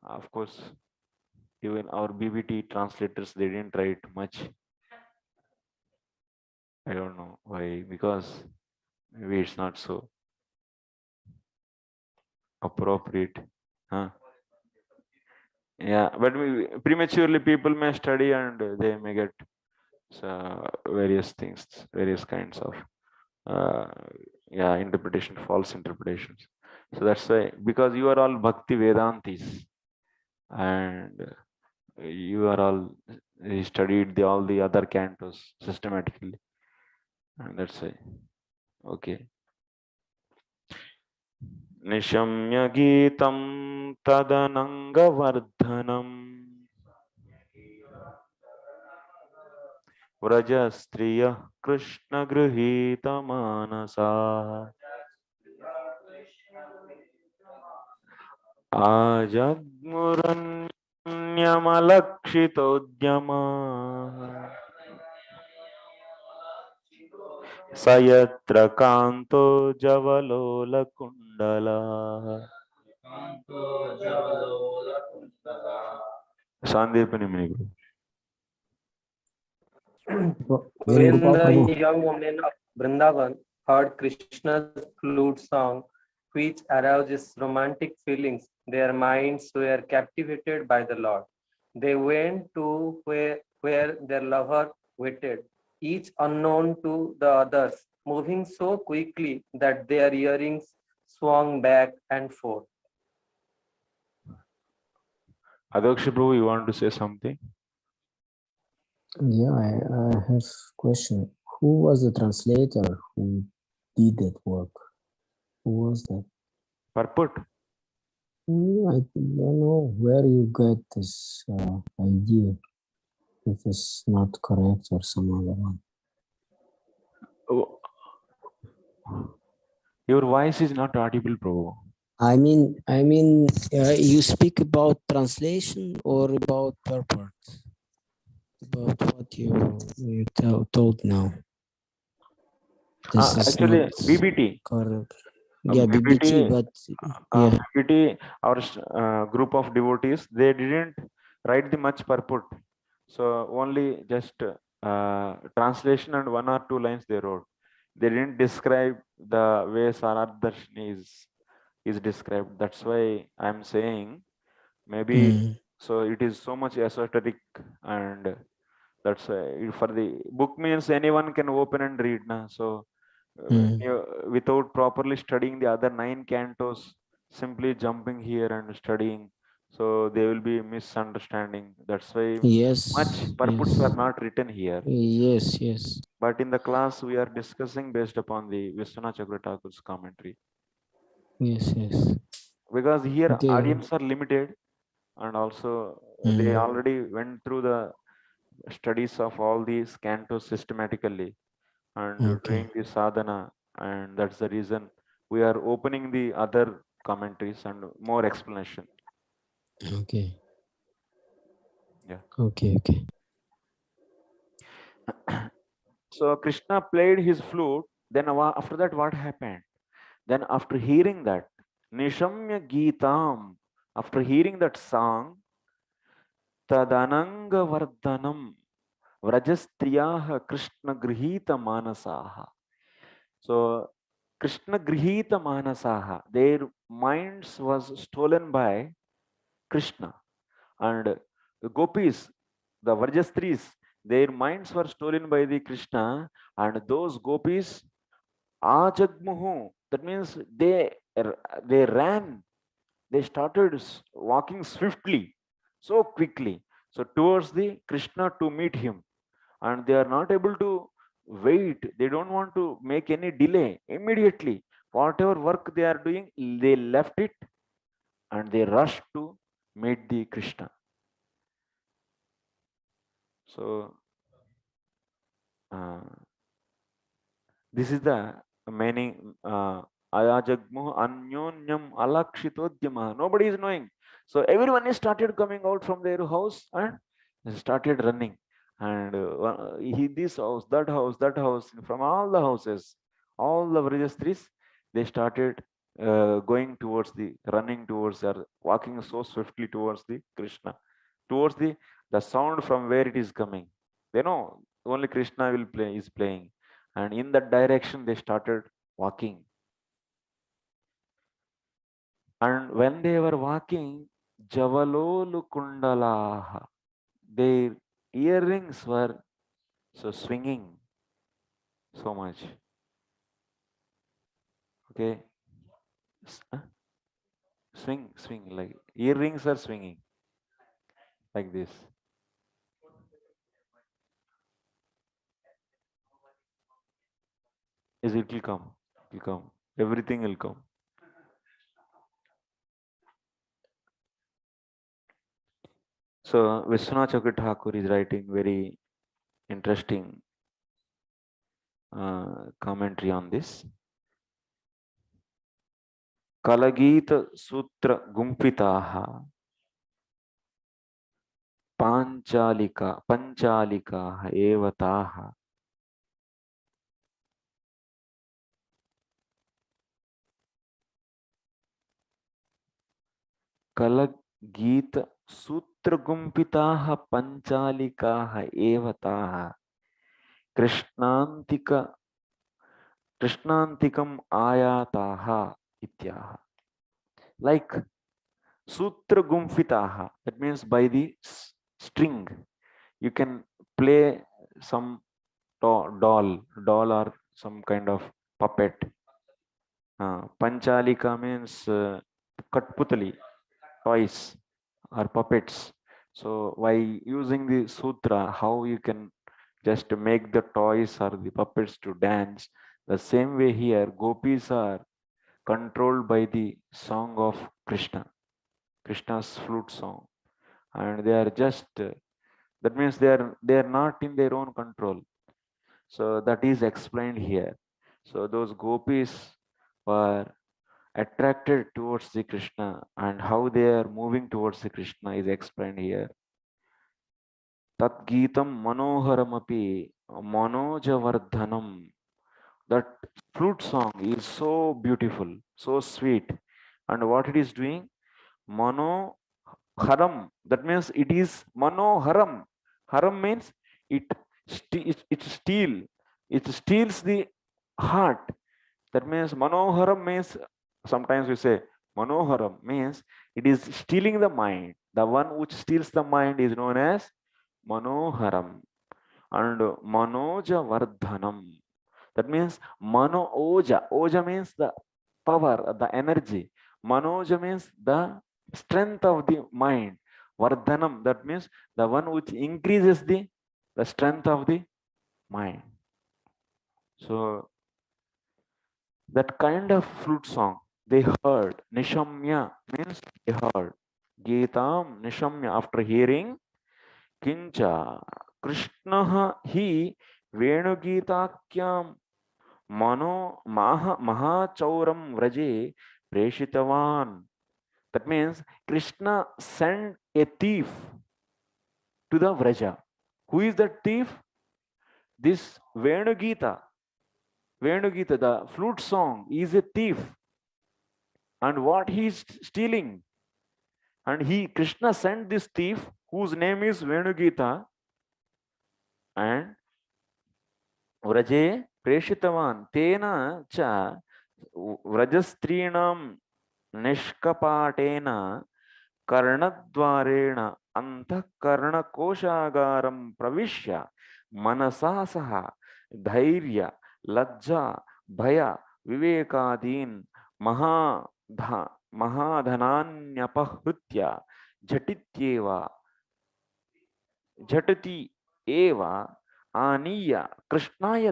Speaker 1: Of course, even our BBT translators, they didn't write much. I don't know why, because maybe it's not so appropriate. Huh? Yeah, but prematurely people may study and they may get various things, various kinds of interpretation, false interpretations. So that's why, because you are all Bhakti Vedantis and you are all studied all the other cantos systematically, and that's why. Okay. Nishamya Geetam Tadanangavardhanam Vrajastriya Krishna Grihita Manasa Ajagmuranyamalakshitodhyama Sayatra Kanto Javalola Kundala. Sandipani Mini.
Speaker 4: When the young women of Vrindavan heard Krishna's flute song, which arouses romantic feelings, their minds were captivated by the Lord. They went to where their lover waited, each unknown to the others, moving so quickly that their earrings swung back and forth.
Speaker 1: Adoksha Prabhu, you want to say something?
Speaker 7: Yeah, I have question. Who was the translator who did that work? Who was that?
Speaker 1: Purport.
Speaker 7: I don't know where you get this idea. If it's not correct or some other one.
Speaker 1: Oh. Your voice is not audible, Prabhu.
Speaker 7: I mean, you speak about translation or about purport? About what you told now. This is
Speaker 1: Actually,
Speaker 7: not
Speaker 1: BBT.
Speaker 7: correct. Yeah, BBT, but yeah.
Speaker 1: BBT, our group of devotees, they didn't write the much purport. So only just translation and 1 or 2 lines they wrote. They didn't describe the way Saradharshini is described. That's why I'm saying maybe so it is so much esoteric, and that's why for the book means anyone can open and read. Na? So without properly studying the other 9 cantos, simply jumping here and studying, so there will be misunderstanding. That's why much purports are not written here.
Speaker 7: Yes.
Speaker 1: But in the class we are discussing based upon the Vishwanath Chakravarti's commentary.
Speaker 7: Yes.
Speaker 1: Because here
Speaker 7: Okay.
Speaker 1: audience are limited, and also they already went through the studies of all these cantos systematically and doing the sadhana, and that's the reason we are opening the other commentaries and more explanation.
Speaker 7: Okay.
Speaker 1: Yeah.
Speaker 7: Okay.
Speaker 1: So Krishna played his flute. Then after that, what happened? Then after hearing that, Nishamya Geetam, After hearing that song, Tadananga Vardhanam Vrajastriyaha Krishna Grihita Manasaha. So Krishna Grihita Manasaha, their minds was stolen by Krishna. And the gopis, the Vrajastris, their minds were stolen by the Krishna, and those gopis ajagmuhu, that means they ran, they started walking swiftly, so quickly, so towards the Krishna to meet him, and they are not able to wait, they don't want to make any delay. Immediately whatever work they are doing, they left it and they rushed to meet the Krishna. So this is the meaning. Ayajagmu anyonyam alakshitodyama. Nobody is knowing. So everyone is started coming out from their house and started running. And this house, that house, that house, from all the houses, all the Vrajastris, they started going towards running towards, or walking so swiftly towards the Krishna, towards the sound from where it is coming. They know only Krishna is playing, and in that direction they started walking. And when they were walking, Javalolu Kundalaha, their earrings were so swinging so much. Okay, swing, like earrings are swinging like this. Yes, it will come. It will come. Everything will come. So Vishwanath Chakravarti Thakur is writing very interesting commentary on this. Kalagita Sutra Gumpitaha Panchalika Evataha Kalagita Sutra Gumpitaha Panchalikaha Evataha Krishnantikam Ayataha Ityaha. Like Sutra Gumfitaha, that means by the string. You can play some doll or some kind of puppet. Panchalika means Katputali, toys or puppets. So by using the sutra, how you can just make the toys or the puppets to dance. The same way here, gopis are controlled by the song of Krishna, Krishna's flute song, and they are just that means they are not in their own control. So that is explained here. So those gopis were attracted towards the Krishna, and how they are moving towards the Krishna is explained here. Tat Geetam Manoharamapi Manojavardhanam. That flute song is so beautiful, so sweet. And what it is doing? Manoharam. That means it is Manoharam. Haram means it steals the heart. That means Manoharam means, sometimes we say Manoharam means it is stealing the mind. The one which steals the mind is known as Manoharam. And Manoja Vardhanam. That means Mano Oja. Oja means the power, the energy. Manoja means the strength of the mind. Vardhanam, that means the one which increases the strength of the mind. So that kind of flute song they heard. Nishamya means they heard. Geetam Nishamya, after hearing. Kincha Krishna hi Venu Geetakyam Mahachauram Vraje Preshitavan. That means Krishna sent a thief to the Vraja. Who is that thief? This Venu Geeta, the flute song, is a thief. And what he is stealing? And Krishna sent this thief whose name is Venu, and Vraje Preshitavan Tena cha Vrajastrinam Nishkapatena Karnadvarena Antಃkarna Koshagaram Pravishya Manasa Saha Dhairya Lajja Bhaya Vivekadin Mahadhananyapahritya Jatityeva Jatati Eva Aniya Krishnaya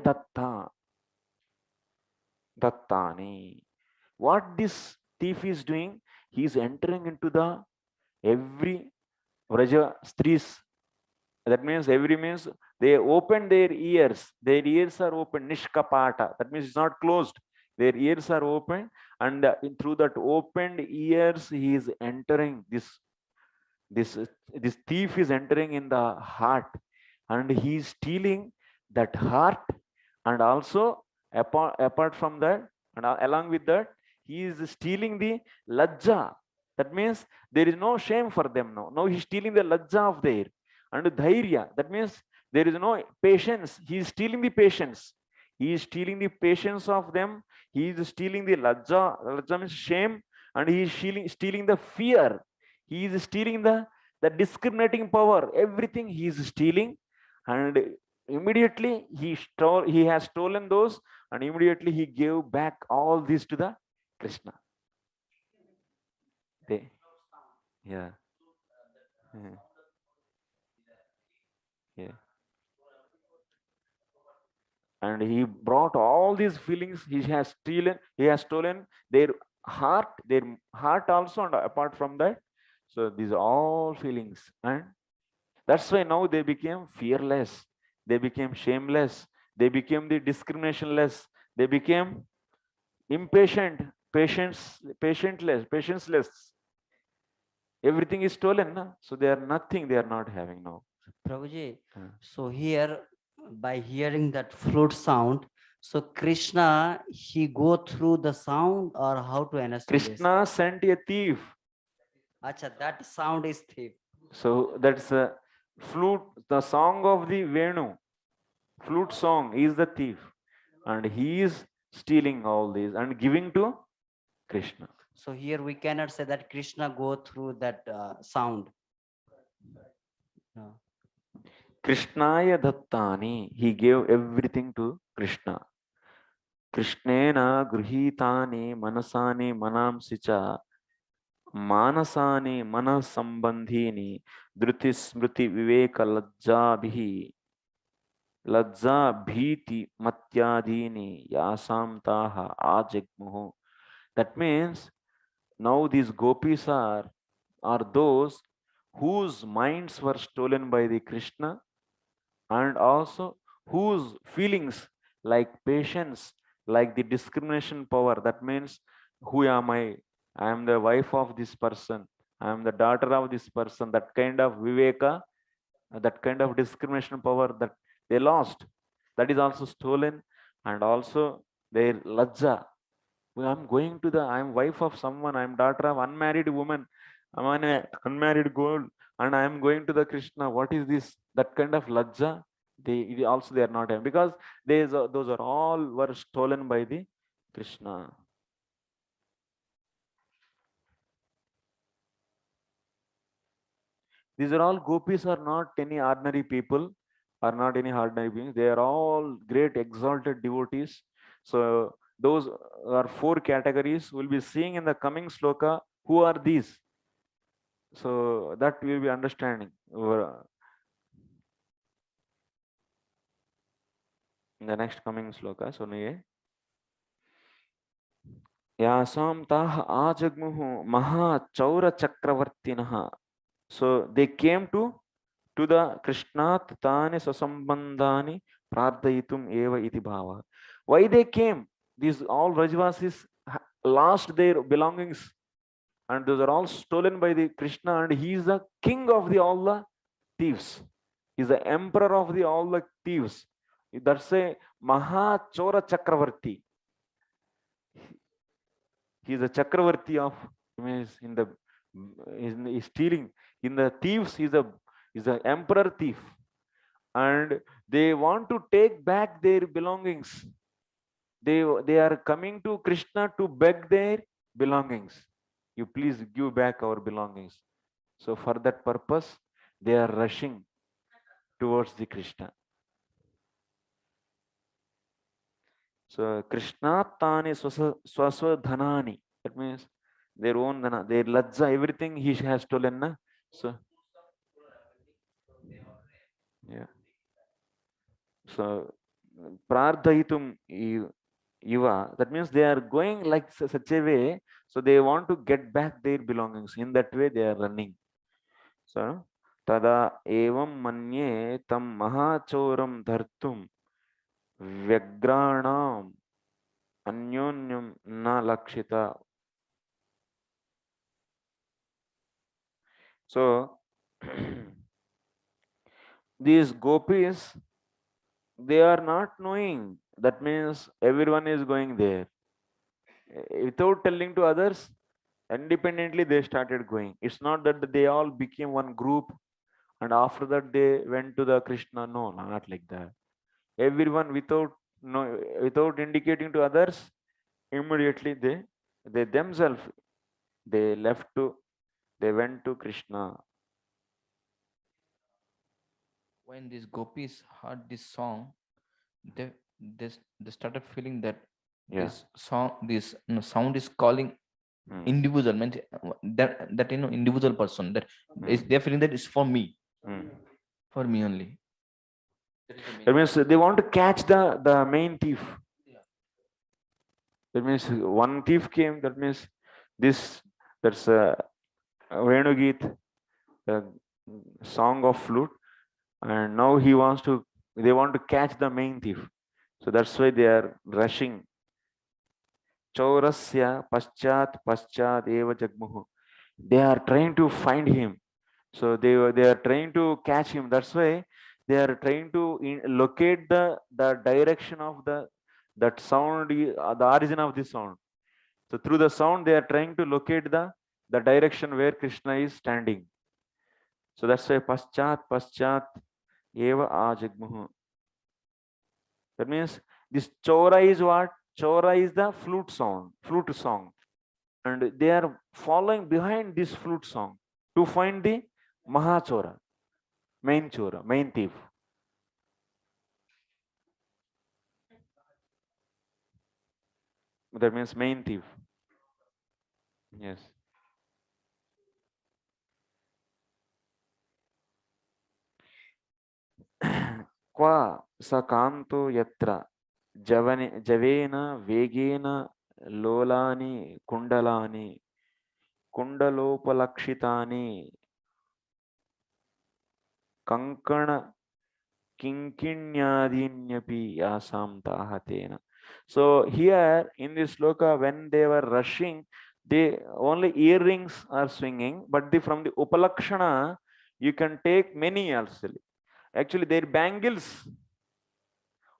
Speaker 1: Dattani. What this thief is doing? He is entering into the every Vraja Stris. That means every means they open their ears. Their ears are open. Nishkapata. That means it's not closed. Their ears are open, and through that opened ears, he is entering this thief is entering in the heart, and he is stealing that heart, and also apart from that, and along with that, he is stealing the lajja. That means there is no shame for them now. Now he's stealing the lajja of their, and dhairya. That means there is no patience. He is stealing the patience. He is stealing the patience of them. He is stealing the lajja. Lajja means shame, and he is stealing the fear. He is stealing the discriminating power. Everything he is stealing, and immediately he has stolen those, and immediately he gave back all this to the Krishna. Yeah. Yeah. And he brought all these feelings. He has stolen their heart also, and apart from that, so these are all feelings, and that's why now they became fearless, they became shameless, they became the discriminationless, they became impatient, patienceless. Everything is stolen, na? So they are nothing, they are not having now.
Speaker 8: Prabhuji, so here by hearing that flute sound, so Krishna, he go through the sound, or how to understand
Speaker 1: Krishna sent a thief.
Speaker 8: Acha, that sound is thief.
Speaker 1: So that's a flute, the song of the Venu. Flute song is the thief, and he is stealing all these and giving to Krishna.
Speaker 8: So here we cannot say that Krishna go through that sound. No.
Speaker 1: Krishnaya dattani, he gave everything to Krishna. Krishnena gruhitani manasani manamsicha manasani manasambandhini dhruti smriti viveka lajjabhihi lajja bhiti matyadini yasam taha ajagmuhu. That means now these gopis are those whose minds were stolen by the Krishna, and also whose feelings like patience, like the discrimination power. That means, who am I? I am the wife of this person. I am the daughter of this person. That kind of viveka, that kind of discrimination power that they lost, that is also stolen. And also their lajja. I'm going to I'm wife of someone. I'm daughter of unmarried woman. I'm an unmarried girl, and I'm going to the Krishna. What is this? That kind of lajja. They are not having, because those are all were stolen by the Krishna. These are all gopis, are not any ordinary people, are not any ordinary beings. They are all great exalted devotees. So those are four categories. We'll be seeing in the coming sloka who are these. So that we'll be understanding in the next coming sloka. So Yasam tah ajagmuhu maha chaura chakravartinaha. So they came to the Krishna tani sasambandhani prarthayitum eva iti bhava. Why they came? These all Rajvasis lost their belongings, and those are all stolen by the Krishna, and he is the king of all the thieves. He is the emperor of all the thieves. That's a Maha Chora Chakravarti. He is a Chakravarti of, in the Is stealing. In the thieves, is the emperor thief, and they want to take back their belongings. They are coming to Krishna to beg their belongings. You please give back our belongings. So for that purpose, they are rushing towards the Krishna. So Krishna tani swaswa dhanani. That means their own dhana, their ladja, everything he has stolen. Na? So yeah. So prardhayitum iva. That means they are going like such a way. So they want to get back their belongings. In that way, they are running. So tada evam manye tam mahachoram dhartum vyagranam anyonyam na lakshita. So these gopis, they are not knowing. That means everyone is going there. Without telling to others, independently they started going. It's not that they all became one group and after that they went to the Krishna. No, not like that. Everyone without indicating to others, immediately they themselves they went to Krishna.
Speaker 9: When these gopis heard this song, they they started feeling that this sound is calling individual, means that individual person, that is they're feeling that it's for me, for me only.
Speaker 1: That means they want to catch the main thief. That means one thief came. That means that's a Venu Geet, a song of flute, and now they want to catch the main thief. So that's why they are rushing. Chaurasya paschat eva jagmuhu. They are trying to find him. So they are trying to catch him. That's why they are trying to locate the direction of that sound, the origin of the sound. So through the sound, they are trying to locate the direction where Krishna is standing. So that's why paschat eva ajagmuhu. That means this chora is what? Chora is the flute song. And they are following behind this flute song to find the Mahachora, main chora, main thief. That means main thief. Yes. Qua sakanto yatra javena vegena lolani kundalopalakshitani kankana kinkinyadinyapi yasam tahatena. So here in this sloka, when they were rushing, they only earrings are swinging, but from the upalakshana, you can take many also. Actually, their bangles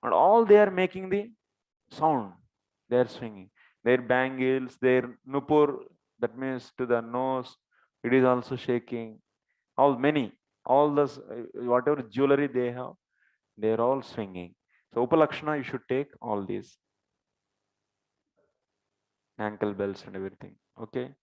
Speaker 1: and all they are making the sound. They are swinging. Their bangles, their nupur, that means to the nose, it is also shaking. All this whatever jewelry they have, they are all swinging. So upalakshana, you should take all these ankle bells and everything. Okay.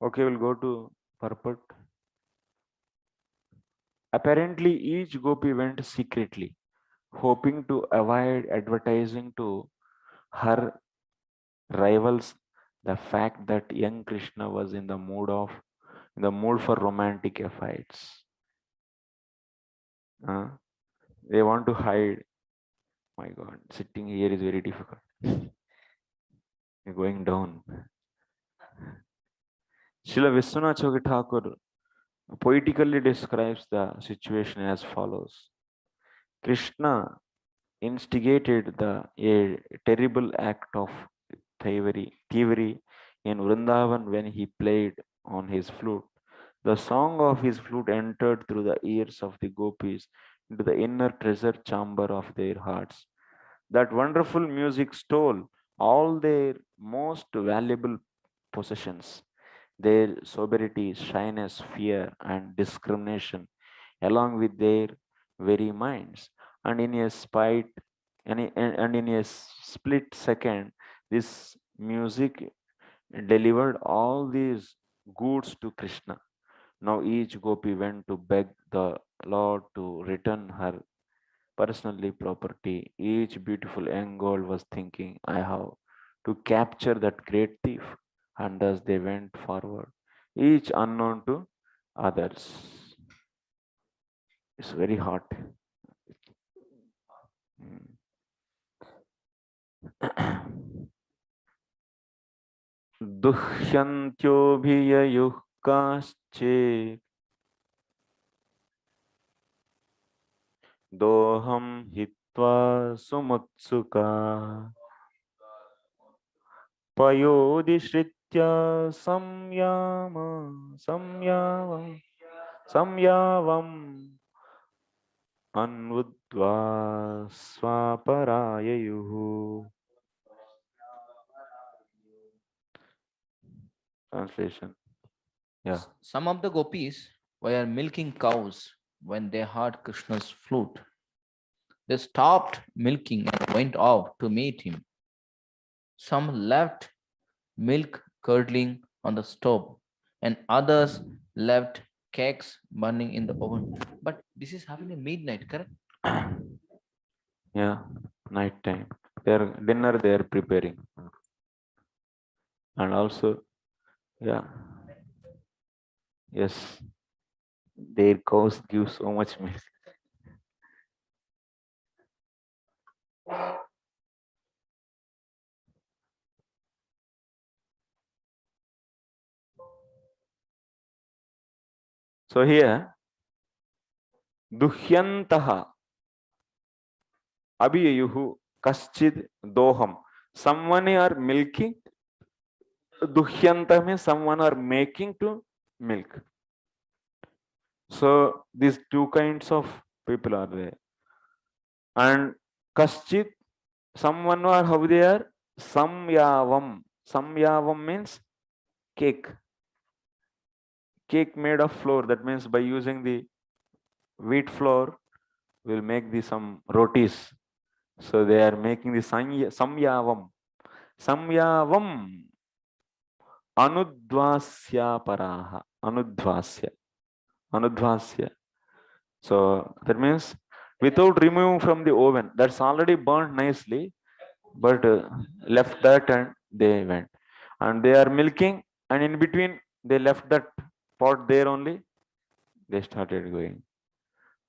Speaker 1: Okay, we'll go to purport. Apparently, each gopi went secretly, hoping to avoid advertising to her rivals the fact that young Krishna was in the mood for romantic affairs. They want to hide. My God, sitting here is very difficult. You're going down. Srila Vishwanath Chakravarti Thakur poetically describes the situation as follows. Krishna instigated a terrible act of thievery in Vrindavan when he played on his flute. The song of his flute entered through the ears of the gopis into the inner treasure chamber of their hearts. That wonderful music stole all their most valuable possessions, their sobriety, shyness, fear, and discrimination, along with their very minds. And in a split second, this music delivered all these goods to Krishna. Now each gopi went to beg the Lord to return her personally property. Each beautiful young girl was thinking, I have to capture that great thief. And thus they went forward, each unknown to others. It's very hot. Duhyantyoభిययुः काश्चित् दोहं हित्वा सुमुत्सुका पयोदिश्रित्य संयावम् अन्वुद्वा स्वापराययुः. Translation. Yeah.
Speaker 9: Some of the gopis were milking cows when they heard Krishna's flute. They stopped milking and went off to meet him. Some left milk curdling on the stove, and others left cakes burning in the oven. But this is happening midnight, correct?
Speaker 1: Yeah, night time. Their dinner they are preparing. And also, yeah. Yes. Their cows give so much milk. So here, Duhyantaha Abhiyayuhu Kaschid Doham. Someone are milking. Duhyanta means someone are making to milk. So these two kinds of people are there. And Kaschid, someone are how they are? Samyavam. Samyavam means cake. Cake made of flour. That means by using the wheat flour, we'll make the some rotis. So they are making the samyavam. Samyavam anudvasya paraha. Anudvasya. So that means without removing from the oven. That's already burnt nicely, but left that and they went. And they are milking, and in between they left that pot there only. They started going.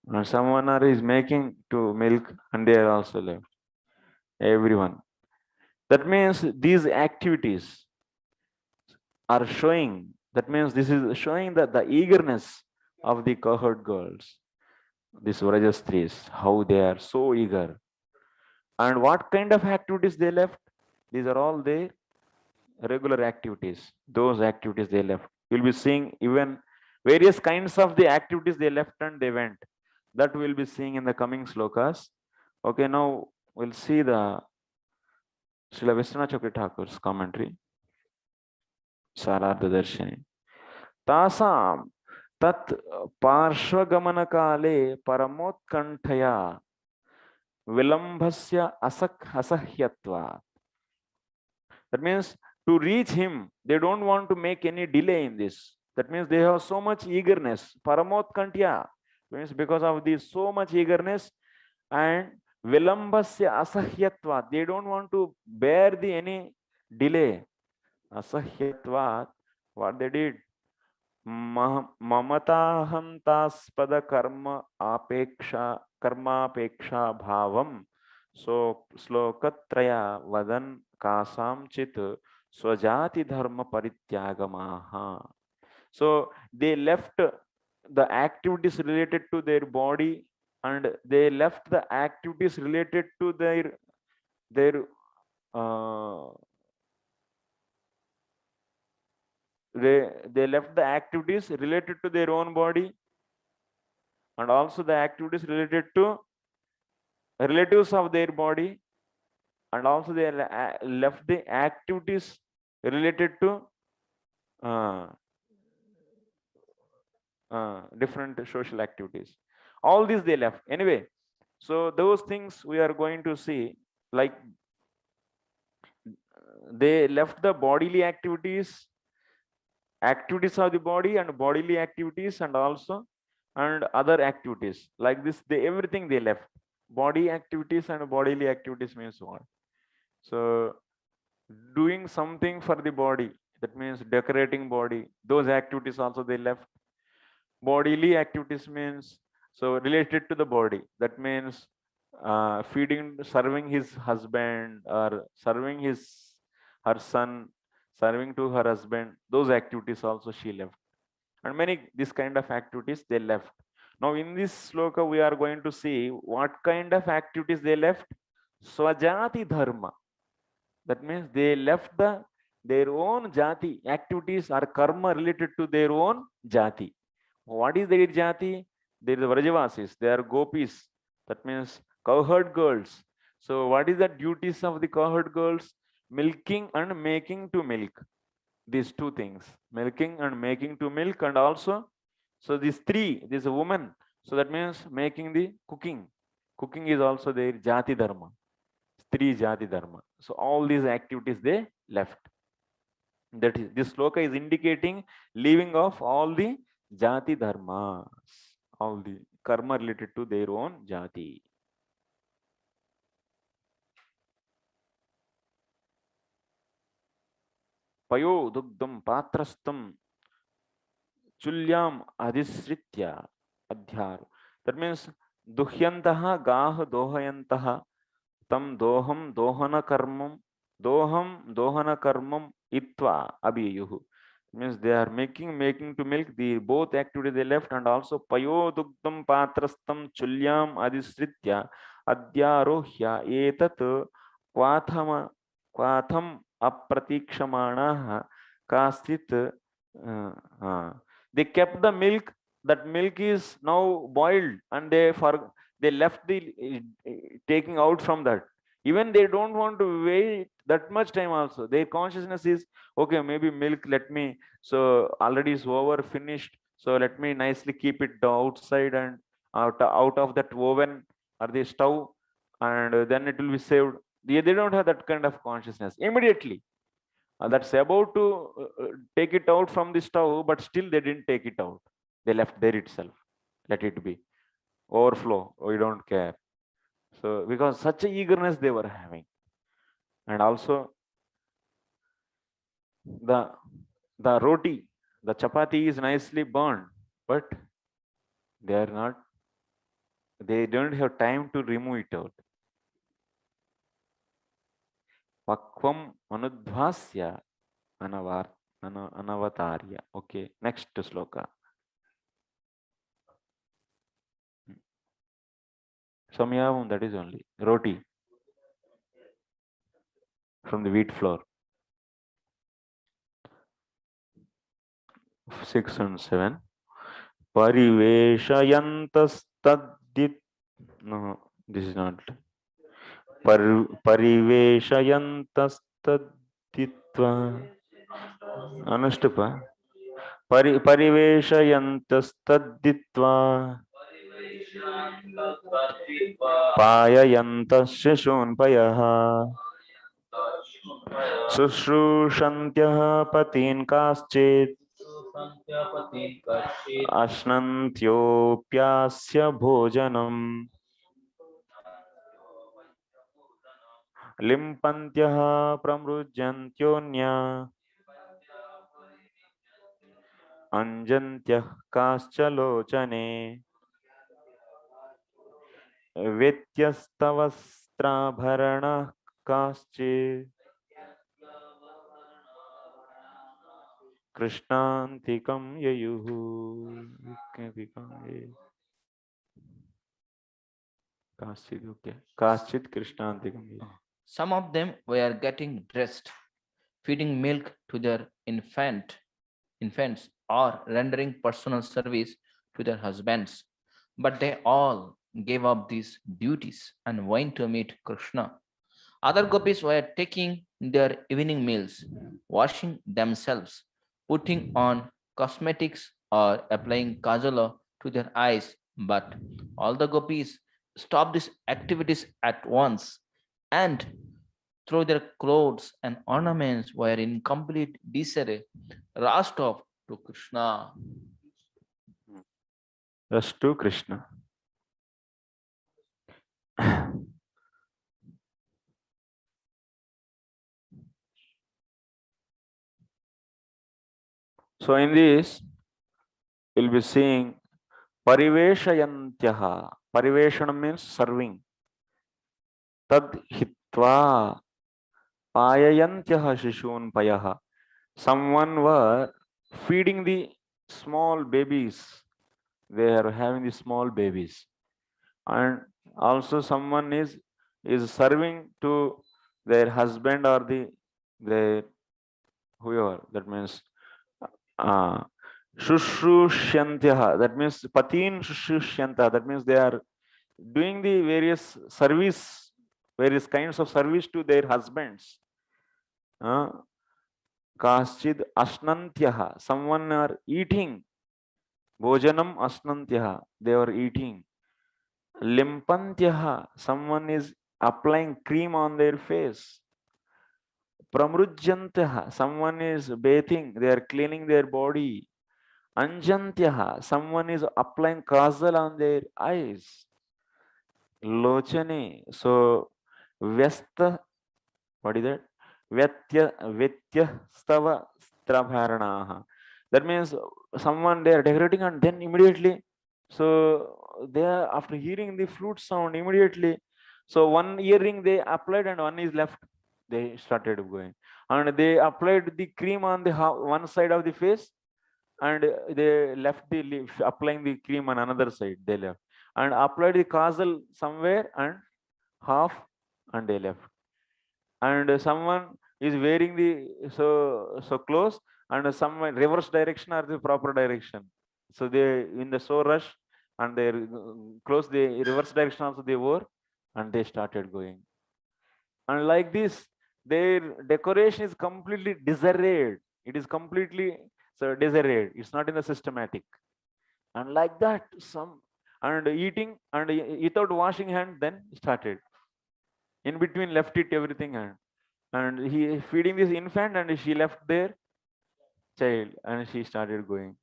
Speaker 1: And someone is making to milk, and they are also left. Everyone. That means these activities are showing. That means this is showing that the eagerness of the cohort girls, these Vrajastris, how they are so eager. And what kind of activities they left? These are all their regular activities. Those activities they left. You'll be seeing even various kinds of the activities they left and they went. That we'll be seeing in the coming slokas. Okay, now we'll see the Srila Vishwanath Chakravarti Thakur's commentary. Sarartha Darshani. Tasam tat parshvagamana kale paramotkantaya vilambhasya asahyatva. That means to reach him. They don't want to make any delay in this. That means they have so much eagerness. Paramotkantya means because of this so much eagerness, and vilambasya asahyatva. They don't want to bear the any delay. Asahyatva. What they did? Mamataham taspada karma apeksha bhavam. So slokatraya vadan kasam chit swajati dharma parityagamaha. So they left the activities related to their body, and they left the activities related to their they left the activities related to their own body, and also the activities related to relatives of their body, and also they left the activities related to different social activities. All these they left anyway. So those things we are going to see, like they left the bodily activities of the body, and bodily activities, and also and other activities like this. They everything they left. Body activities and bodily activities means what? So doing something for the body, that means decorating body, those activities also they left. Bodily activities means so related to the body, that means feeding, serving his husband, or serving her son, serving to her husband, those activities also she left, and many this kind of activities they left. Now in this sloka we are going to see what kind of activities they left. Swajati dharma, that means they left their own jati activities or karma related to their own jati. What is their jati? There is the Vrajavasis, they are gopis, that means cowherd girls. So what is the duties of the cowherd girls? Milking and making to milk. These two things, milking and making to milk, and also so these three, this woman, so that means making the cooking. Cooking is also their jati dharma, three jati dharma. So all these activities they left. That is, this sloka is indicating leaving of all the jati dharmas, all the karma related to their own jati. Payo dugdam patrastam chulyam adhisritya adhyar. That means duhyantaha gah dohayantaha tam doham dohana karmam itva abhiyuhu. Means they are making to milk, the both activities they left, and also payo dugdam patrastam chulyam adhisritya adhyarohya etat kvatham apratikshamana kastit. They kept the milk. That milk is now boiled, and they left the taking out from that. Even they don't want to wait that much time also. Their consciousness is okay, maybe milk, let me, so already is over, finished, so let me nicely keep it outside and out of that oven or the stove, and then it will be saved. They don't have that kind of consciousness immediately. That's about to take it out from the stove, but still they didn't take it out. They left there itself. Let it be. Overflow. We don't care. So because such a eagerness they were having. And also the roti, the chapati is nicely burned, but they don't have time to remove it out. Pakvam anudhvasya anavatarya. Okay, next sloka. Samyavam, that is only roti from the wheat flour. 6 and 7. Pariveshayantastadit. No, this is not. Pariveshayantastaditva. Anustupa. Pariveshayantastaditva. Payayantasya shunpayaha. शुश्रूषन्त्यः पतीन् काश्चित् अश्नन्त्योऽप्यास्य भोजनम् लिम्पन्त्यः प्रमृज्यन्त्योऽन्या अंजन्त्यः काश्च लोचने व्यत्यस्तवस्त्राभरणः काश्चित् कृष्णान्तिकं ययुः काश्चित् कृष्णान्तिकं ययुः.
Speaker 9: Some of them were getting dressed, feeding milk to their infants, or rendering personal service to their husbands. But they all gave up these duties and went to meet Krishna. Other gopis were taking their evening meals, washing themselves, putting on cosmetics, or applying kajala to their eyes. But all the gopis stopped these activities at once, and through their clothes and ornaments were in complete disarray, rushed off to Krishna.
Speaker 1: Thus to Krishna. So in this, we'll be seeing Pariveshayantyaha. Pariveshanam means serving. Tad hitva payayantyaha shishun payaha. Someone were feeding the small babies. They are having the small babies. And also someone is serving to their husband or their whoever. That means Shushrushyantyaha, that means Patin Shushrushyanta, that means they are doing the various kinds of service to their husbands. Kaschid Ashnantyaha, someone are eating. Bhojanam Ashnantyaha, they are eating. Limpantyaha, someone is applying cream on their face. Pramrujyantaha, someone is bathing, they are cleaning their body. Anjantyaha, someone is applying kajal on their eyes. Lochane, so Vyasta, what is that? Vytyastava strabharanaha. That means someone they are decorating and then immediately, so they are after hearing the flute sound immediately, so one earring they applied and one is left. They started going and they applied the cream on the one side of the face and they left the applying the cream on another side. They left and applied the kajal somewhere and half and they left. And someone is wearing the so close and some reverse direction or the proper direction. So they in the so rush and they close the reverse direction also they wore and they started going. And like this, their decoration is completely disarrayed. It is completely so disarrayed. It's not in the systematic. And like that, some and eating and without washing hand, then started. In between, left it everything and he feeding this infant and she left their child and she started going.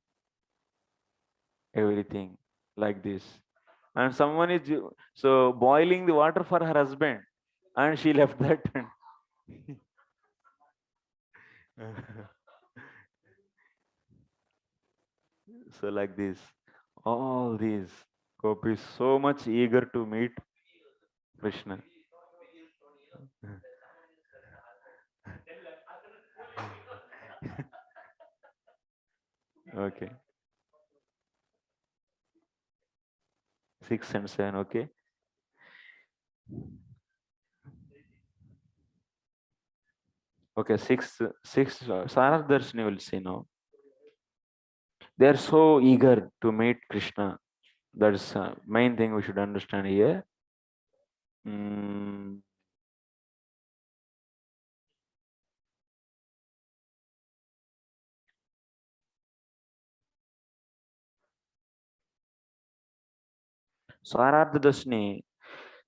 Speaker 1: Everything like this. And someone is so boiling the water for her husband and she left that. So like this, all these gopis so much eager to meet Krishna. Okay. 6 and 7, okay. Okay, 6 Saradarshini will see now. They are so eager to meet Krishna. That is main thing we should understand here. Sarardhadashni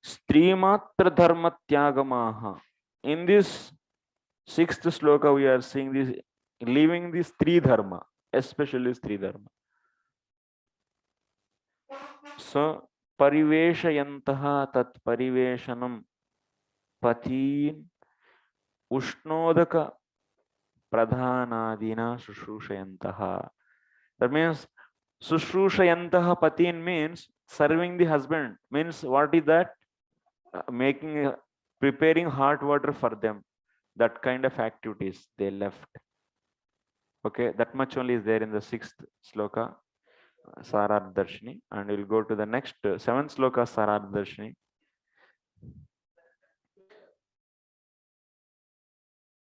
Speaker 1: Strimatra Dharma Tyagamaha. In this Sixth sloka we are seeing this, leaving this three dharma, especially three dharma. So pariveshayantaha tat pariveshanam patin ushnodaka pradhanadina shushrushayantaha. That means shushrushayantaha patin means serving the husband. Means what is that? Making, preparing hot water for them. That kind of activities they left. Okay, that much only is there in the sixth sloka, Sarad Darshini, and we'll go to the next seventh sloka, Sarad Darshini.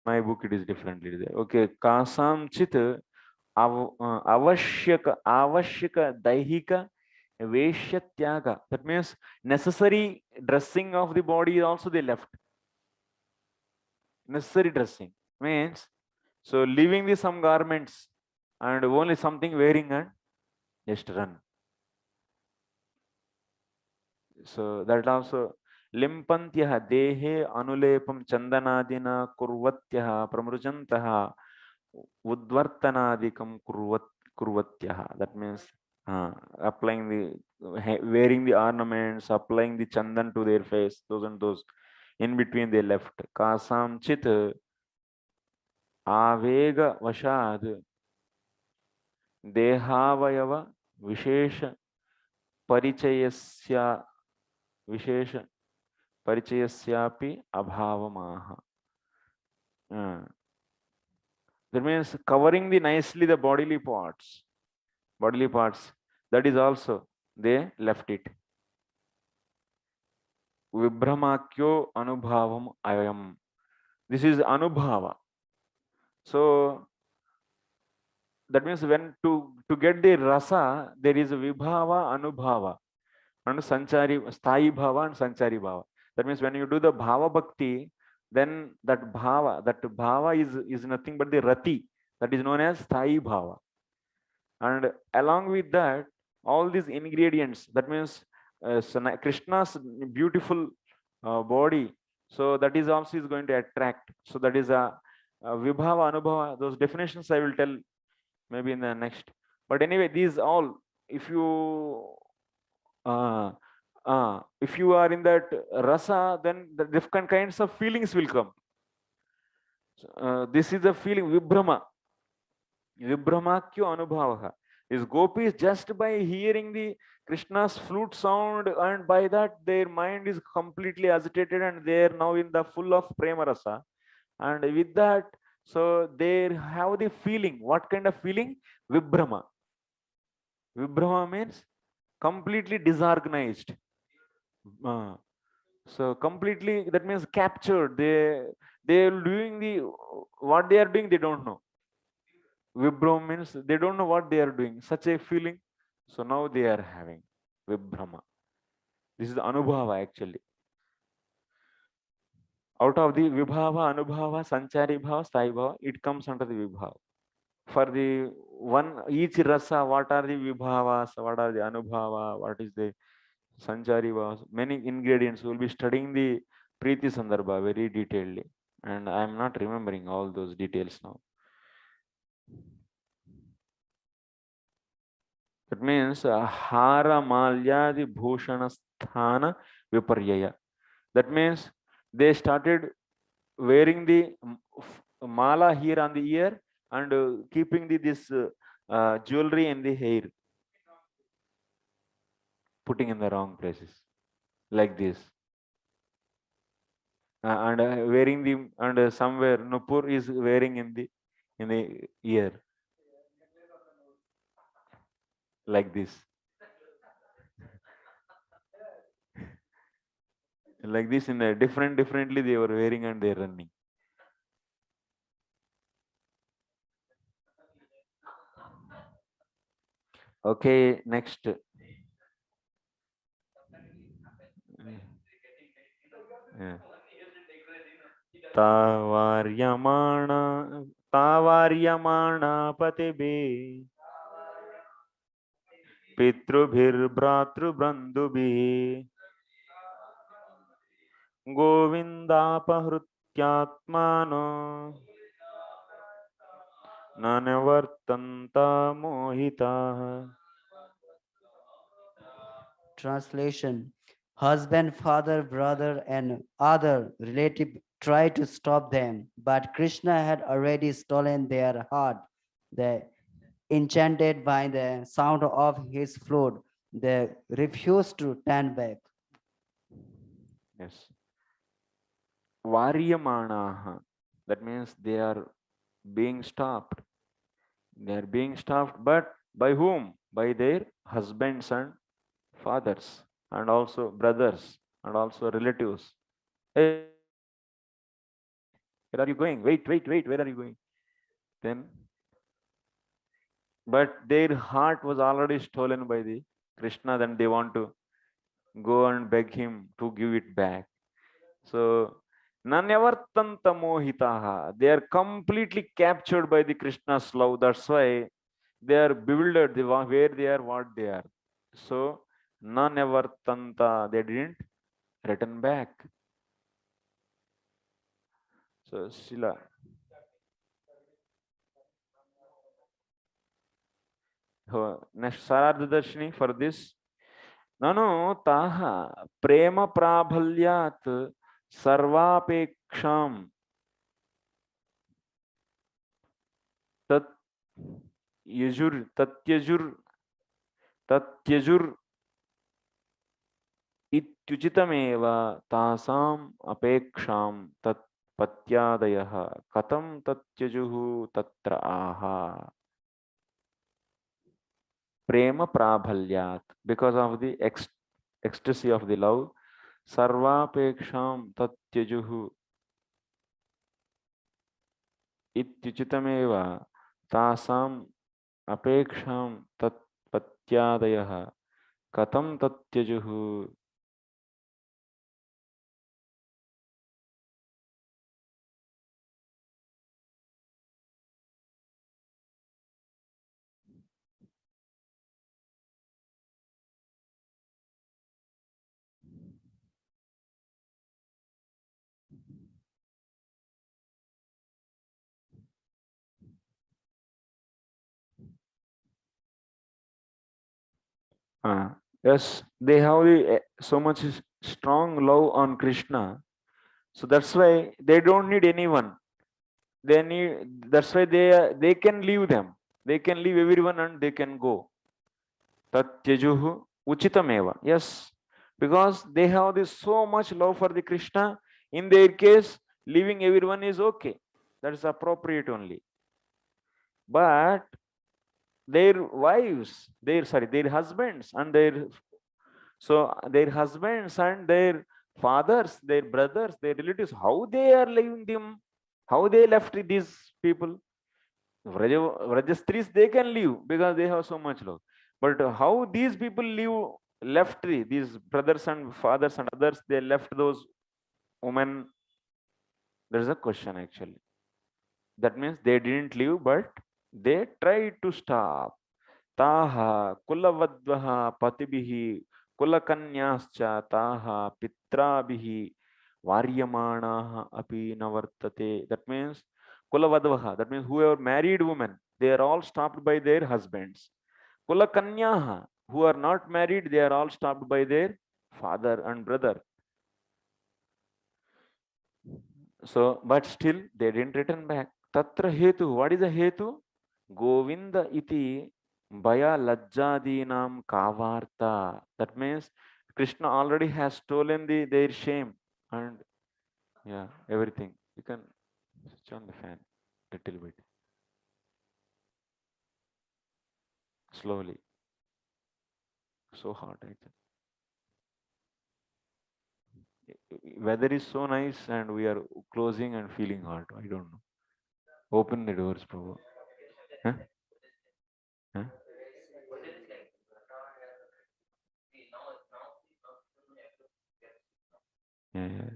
Speaker 1: My book it is differently there. Okay, Kasam Chit Avashyaka Daihika Veshyatyaga. That means necessary dressing of the body also they left. Necessary dressing means, so leaving the some garments and only something wearing and just run. So that also limpantyah dehe anulepam chandanadina kurvatyah pramrujantaha udvartanadikam kurvatyah. That means applying the, wearing the ornaments, applying the chandan to their face, those and those. In between they left. Kasam chit avega vashad देहावयव wishes परिचयस्य wishes परिचयस्यापि अभावमाह. That means covering the nicely the bodily parts, that is also they left it. Vibhramakyo anubhavam ayam. This is anubhava. So that means when to get the rasa, there is a vibhava, anubhava, and sanchari, sthayi bhava and sanchari bhava. That means when you do the bhava bhakti, then that bhava is nothing but the rati, that is known as sthayi bhava. And along with that, all these ingredients, that means Krishna's beautiful body, so that is also is going to attract. So that is a vibhava, anubhava. Those definitions I will tell maybe in the next. But anyway, these all, if you are in that rasa, then the different kinds of feelings will come. This is the feeling vibhrama, vibhramakyo anubhavaha. Is gopis just by hearing the Krishna's flute sound, and by that their mind is completely agitated and they are now in the full of prema rasa, and with that, so they have the feeling. What kind of feeling? Vibhrama. Vibhrama means completely disorganized. So completely, that means captured. They are doing what they are doing, they don't know. Vibhrama means they don't know what they are doing. Such a feeling. So now they are having Vibhrama. This is the Anubhava actually. Out of the Vibhava, Anubhava, Sanchari Bhava, Sthayi Bhava, it comes under the Vibhava. For the one, each rasa, what are the Vibhavas, what are the Anubhava, what is the Sanchari Bhavas, many ingredients. We will be studying the Preeti Sandarbha very detailedly. And I am not remembering all those details now. That means Hara Malyadi Bhushana Sthana Viparyaya. That means they started wearing the mala here on the ear and keeping this jewelry in the hair, putting in the wrong places, like this. And wearing the, and somewhere Nupur is wearing in the ear, like this. Like this, in a differently they were wearing and they're running. Okay, next. Yeah. Tavaryamana patibe pitrubhir bhratrubandhubhi govindapahrit Pratyatmano Nanavartanta Mohitaha.
Speaker 8: Translation: husband, father, brother, and other relative tried to stop them, but Krishna had already stolen their heart. They, enchanted by the sound of his flute, they refused to turn back.
Speaker 1: Yes. Varyamanaha. That means they are being stopped. They are being stopped, but by whom? By their husbands and fathers, and also brothers, and also relatives. Hey, where are you going? Wait, wait, wait, where are you going? Then, but their heart was already stolen by the Krishna, then they want to go and beg him to give it back. So, Nanyavartanta mohitaha. They are completely captured by the Krishna's love. That's why they are bewildered where they are, what they are. So, Nanyavartanta, they didn't return back. So, Sila. Next, Sarartha Darshini for this. Nano taha prema prabhalyat sarvapeksham tat yajur tatyajur ityuchitameva tasam apeksham tat patyadayah katam tatyajuhu tatra aha. Prema prabhalyat, because of the ecstasy of the love, sarvapeksham tatyajuhu ityuchitameva tasam apeksham tat patyadayah katam tatyajuhu. Yes, they have so much strong love on Krishna. So that's why they don't need anyone. That's why they can leave them. They can leave everyone and they can go. Tatyajuhu uchitameva. Yes, because they have this so much love for the Krishna. In their case, leaving everyone is okay. That is appropriate only. But their wives, their husbands and their husbands and their fathers, their brothers, their relatives, how they are leaving them, how they left these people. Vrajastris, they can leave because they have so much love. But how these people left these brothers and fathers and others, they left those women? There's a question actually. That means they didn't leave, but they tried to stop. Taha kulavadvaha patibihi kulakanyascha taha pitrabihi varyamanaha api navartate. That means kulavadvaha. That means whoever married women, they are all stopped by their husbands. Kulakanyaha, who are not married, they are all stopped by their father and brother. So, but still they didn't return back. Tatra hetu. What is the hetu? Govinda iti baya lajjadinam kavarta. That means Krishna already has stolen their shame and yeah, everything. You can switch on the fan little bit. Slowly. So hot, actually. Weather is so nice and we are closing and feeling hot. I don't know. Open the doors, Prabhu. Huh? Huh? Yeah, yeah.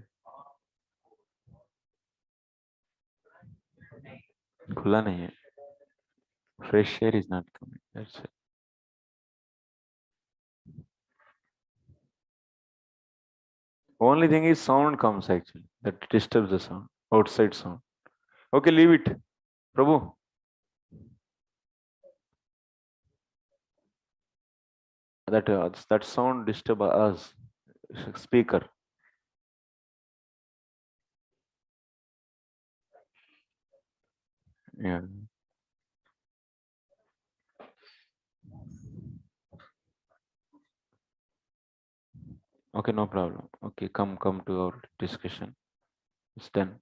Speaker 1: खुला नहीं है. Fresh air is not coming. That's it. Only thing is sound comes actually. That disturbs the sound. Outside sound. Okay, leave it. Prabhu. That sound disturb us. Speaker. Yeah. Okay, no problem. Okay, come to our discussion. It's done.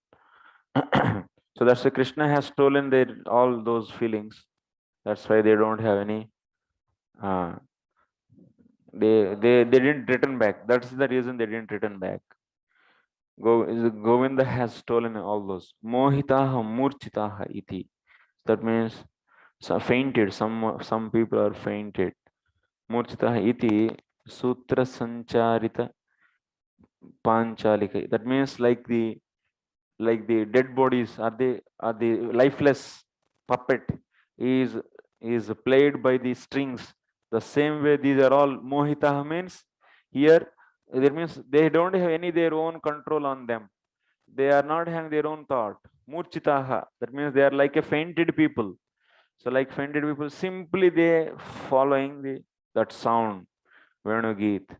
Speaker 1: So that's why Krishna has stolen their all those feelings. That's why they don't have any. They didn't return back. That's the reason they didn't return back. Govinda has stolen all those. Mohitaha murchitaha iti. That means fainted. Some people are fainted. Murchitaha iti sutra sancharita panchalika. That means like the dead bodies are the lifeless puppet is played by the strings. The same way these are all mohitaha means here that means they don't have any their own control on them. They are not having their own thought. Murchitaha, that means they are like a fainted people. So like fainted people, simply they following that sound, Venu Geet,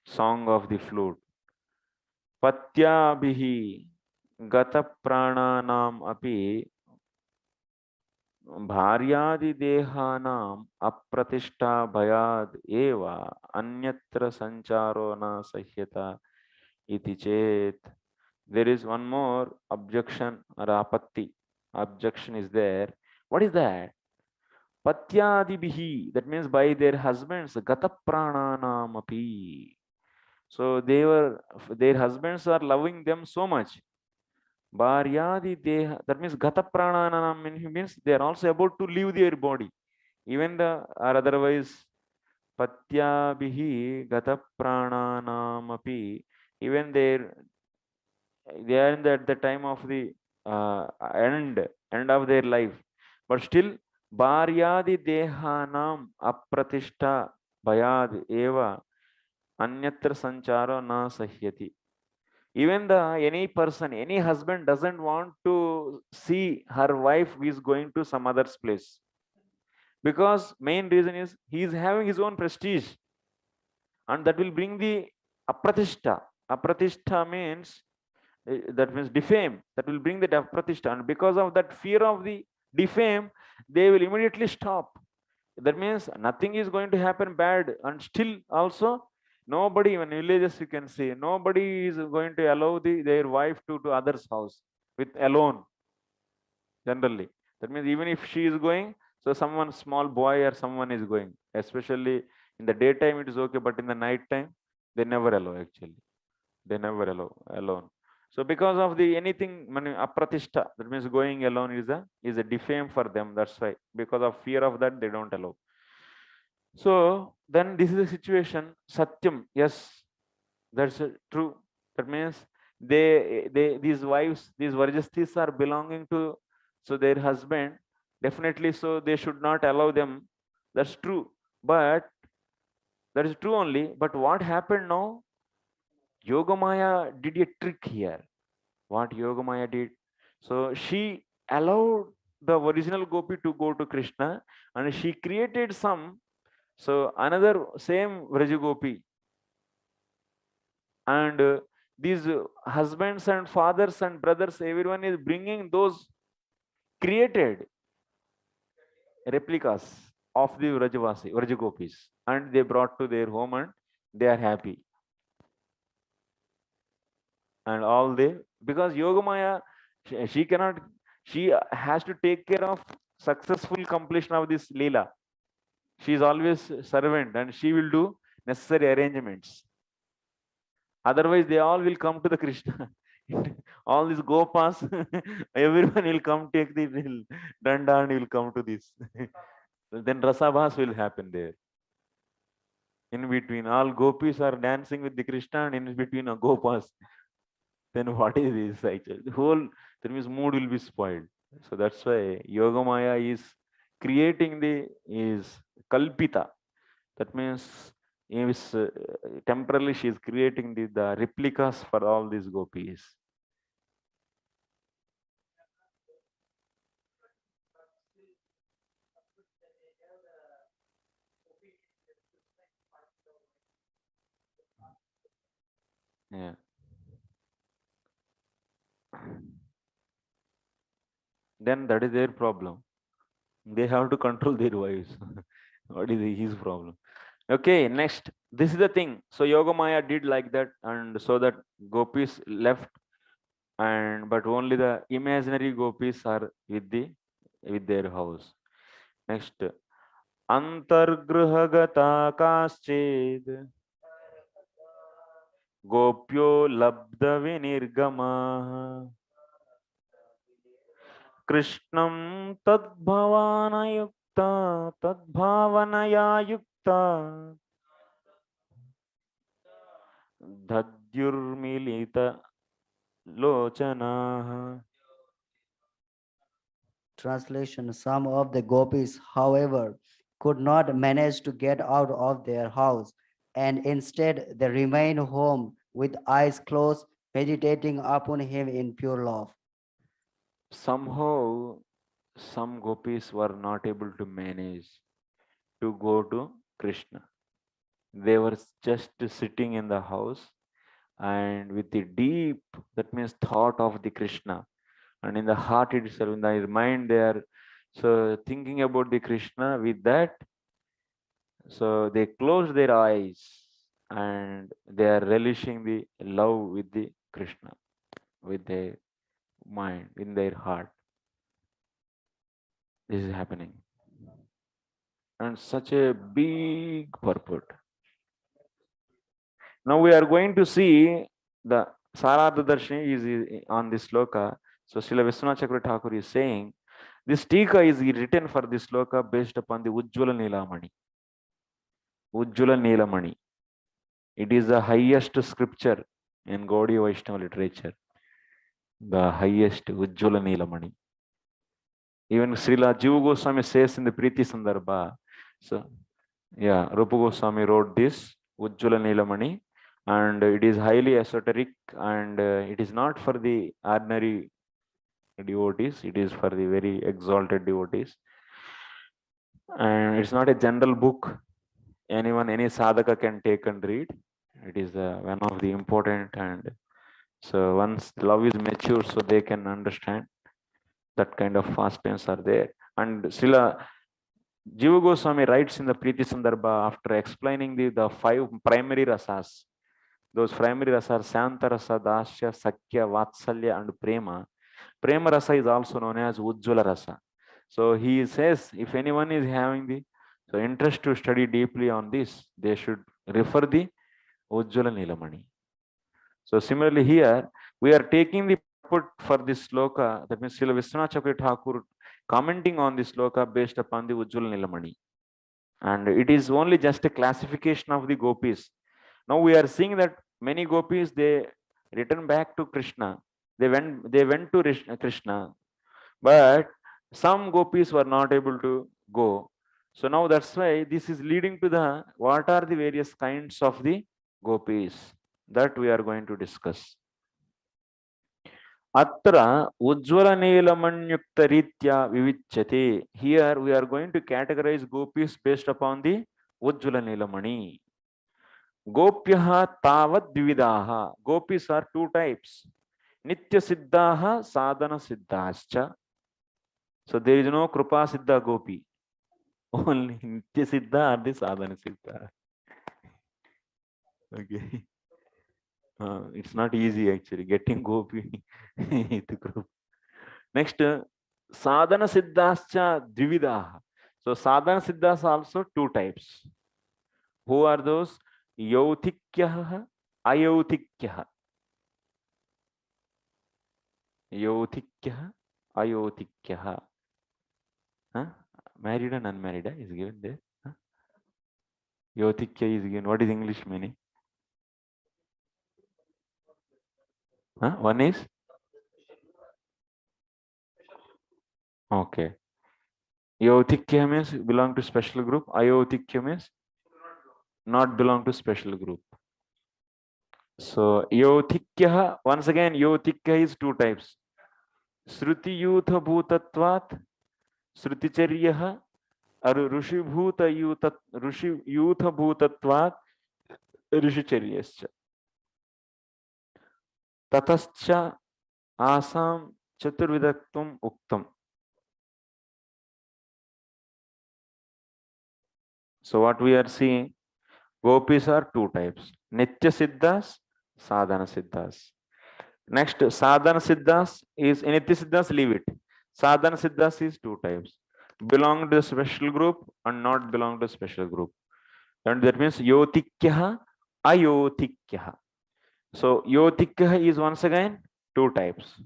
Speaker 1: song of the flute. Patyabhihi gata prananam api भार्यादिदेहानाम् अप्रतिष्ठा भयाद एव अन्यत्र संचारो न सह्यता इति चेत. There is one more objection or apatti. Objection is there. What is that? Patyadibihi, that means by their husbands, gata prananam api. So their husbands are loving them so much. Bharyadi deha, that means gata prananam means they are also about to leave their body. Even or otherwise patyabhihi gata prananam api, even they are at the time of the end of their life, but still bharyadi dehanam apratishta bhayad eva anyatra sancharo na sahyati. Even any person, any husband doesn't want to see her wife is going to some other's place, because main reason is he is having his own prestige, and that will bring the apratishta. Apratishta means that means defame. That will bring the apratishta, and because of that fear of the defame, they will immediately stop. That means nothing is going to happen bad, and still also nobody, even villages you can see, nobody is going to allow their wife to others house with alone generally. That means even if she is going, so someone small boy or someone is going, especially in the daytime it is okay, but in the night time they never allow. Actually they never allow alone. So because of the anything apratishta, that means going alone is a defame for them. That's why, because of fear of that, they don't allow. So then this is the situation. Satyam, yes, that's true. That means these wives, these varjastis are belonging to their husband, definitely. So they should not allow them. That's true. But that is true only. But what happened now? Yogamaya did a trick here. What Yogamaya did? So she allowed the original gopi to go to Krishna, and she created some. So another same Vrajagopi, and these husbands and fathers and brothers, everyone is bringing those created replicas of the Vrajagopis, and they brought to their home, and they are happy. And all because Yogamaya, she cannot, she has to take care of successful completion of this Leela. She is always servant, and she will do necessary arrangements. Otherwise, they all will come to the Krishna. All these Gopas, everyone will come take the danda and will come to this. Then Rasabhas will happen there. In between, all Gopis are dancing with the Krishna, and in between are Gopas. Then what is this actually? The whole, that means mood will be spoiled. So that's why Yogamaya is creating is kalpita. That means is temporarily she is creating the replicas for all these gopis. Yeah. Then that is their problem. They have to control their wives. What is his problem? Okay, next. This is the thing. So Yogamaya did like that, and so that gopis left, and but only the imaginary gopis are with their house. Next. Antargrahagata kasched gopyo labda vinirgama कृष्णं तद्भावनयुक्ता तद्भावनया युक्ता दद्युर्मिलित लोचनाः.
Speaker 8: Translation: Some of the gopis, however, could not manage to get out of their house, and instead they remained home with eyes closed, meditating upon him in pure love.
Speaker 1: Somehow, some gopis were not able to manage to go to Krishna. They were just sitting in the house and with the deep, that means thought of the Krishna, and in the heart itself, in their mind, they are so thinking about the Krishna with that. So they close their eyes and they are relishing the love with the Krishna, with their mind, in their heart. This is happening. And such a big purport. Now we are going to see the Sarada Darshini is on this sloka. So Srila Vishwanath Chakravarti Thakur is saying, this tika is written for this sloka based upon the Ujjvala Nilamani. Ujjvala Nilamani. It is the highest scripture in Gaudiya Vaishnava literature. The highest Ujjvala Nilamani. Even Srila Jiva Goswami says in the Priti Sandarbha. So, yeah, Rupa Goswami wrote this Ujjvala Nilamani, and it is highly esoteric, and it is not for the ordinary devotees, it is for the very exalted devotees. And it's not a general book. Anyone, any sadhaka can take and read. It is one of the important, and so once love is mature, so they can understand that kind of fastness are there. And Srila Jiva Goswami writes in the Priti Sandarbha after explaining the 5 primary rasas. Those primary rasas, Santa Rasa, Dasya, Sakya, Vatsalya, and Prema. Prema Rasa is also known as Ujjvala Rasa. So he says, if anyone is having the interest to study deeply on this, they should refer the Ujjvala Nilamani. So similarly here, we are taking the put for this sloka, that means Srila Vishwanath Chakravarti Thakur commenting on this sloka based upon the Ujjvala Nilamani. And it is only just a classification of the gopis. Now we are seeing that many gopis, they return back to Krishna. They went to Krishna, but some gopis were not able to go. So now that's why this is leading to the what are the various kinds of the gopis that we are going to discuss. Atra Ujjvala Nilamanyukta Ritya Vivichyate. Here we are going to categorize gopis based upon the Ujjvala Nilamani. Gopyaha Tavad Dvividaha. Gopis are 2 types. Nitya Siddhaha, Sadhana Siddhascha. So there is no Krupa Siddha Gopi. Only Nitya Siddha or the Sadhana Siddha. Okay. It's not easy actually getting gopi. Next, sadhana siddhascha dvividaha. So sadhana siddhas also 2 types. Who are those? Yautikyaha, ayautikyaha. Yautikyaha, ayautikyaha. Married and unmarried is given there. Yautikya is given. What is English meaning? One is? Okay. Yotikya means belong to special group. Ayotikya means not belong to special group. So Yotikya, once again, Yotikya is 2 types. Shruti Yutha Bhutatvat, Shruticharyaha, ऋषियूथभूतत्वात् ऋषिचर्यश्च ततश्च Assam चतुर्विधत्वम uktam. So what we are seeing, gopis are two types: nitya siddhas, sadhana siddhas. Next, sadhana siddhas is nitya siddhas. Leave it. Sadhana siddhas is two types: belong to a special group and not belong to a special group. And that means yotikya, ayotikya. So yotikya is once again two types.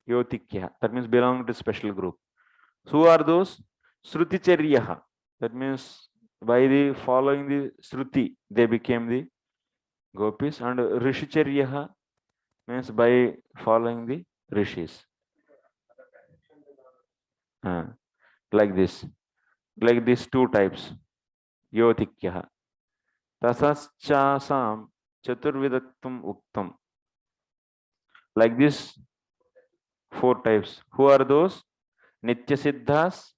Speaker 1: Yotikya, that means belong to special group. So who are those? Shruticharyaha, that means by the following the Shruti, they became the gopis. And Rishicharyaha means by following the rishis. Like this. Like these two types. Yotikya. Tasaschasam chaturvidaktum uktam. Like this, four types. Who are those? Nitya siddhas,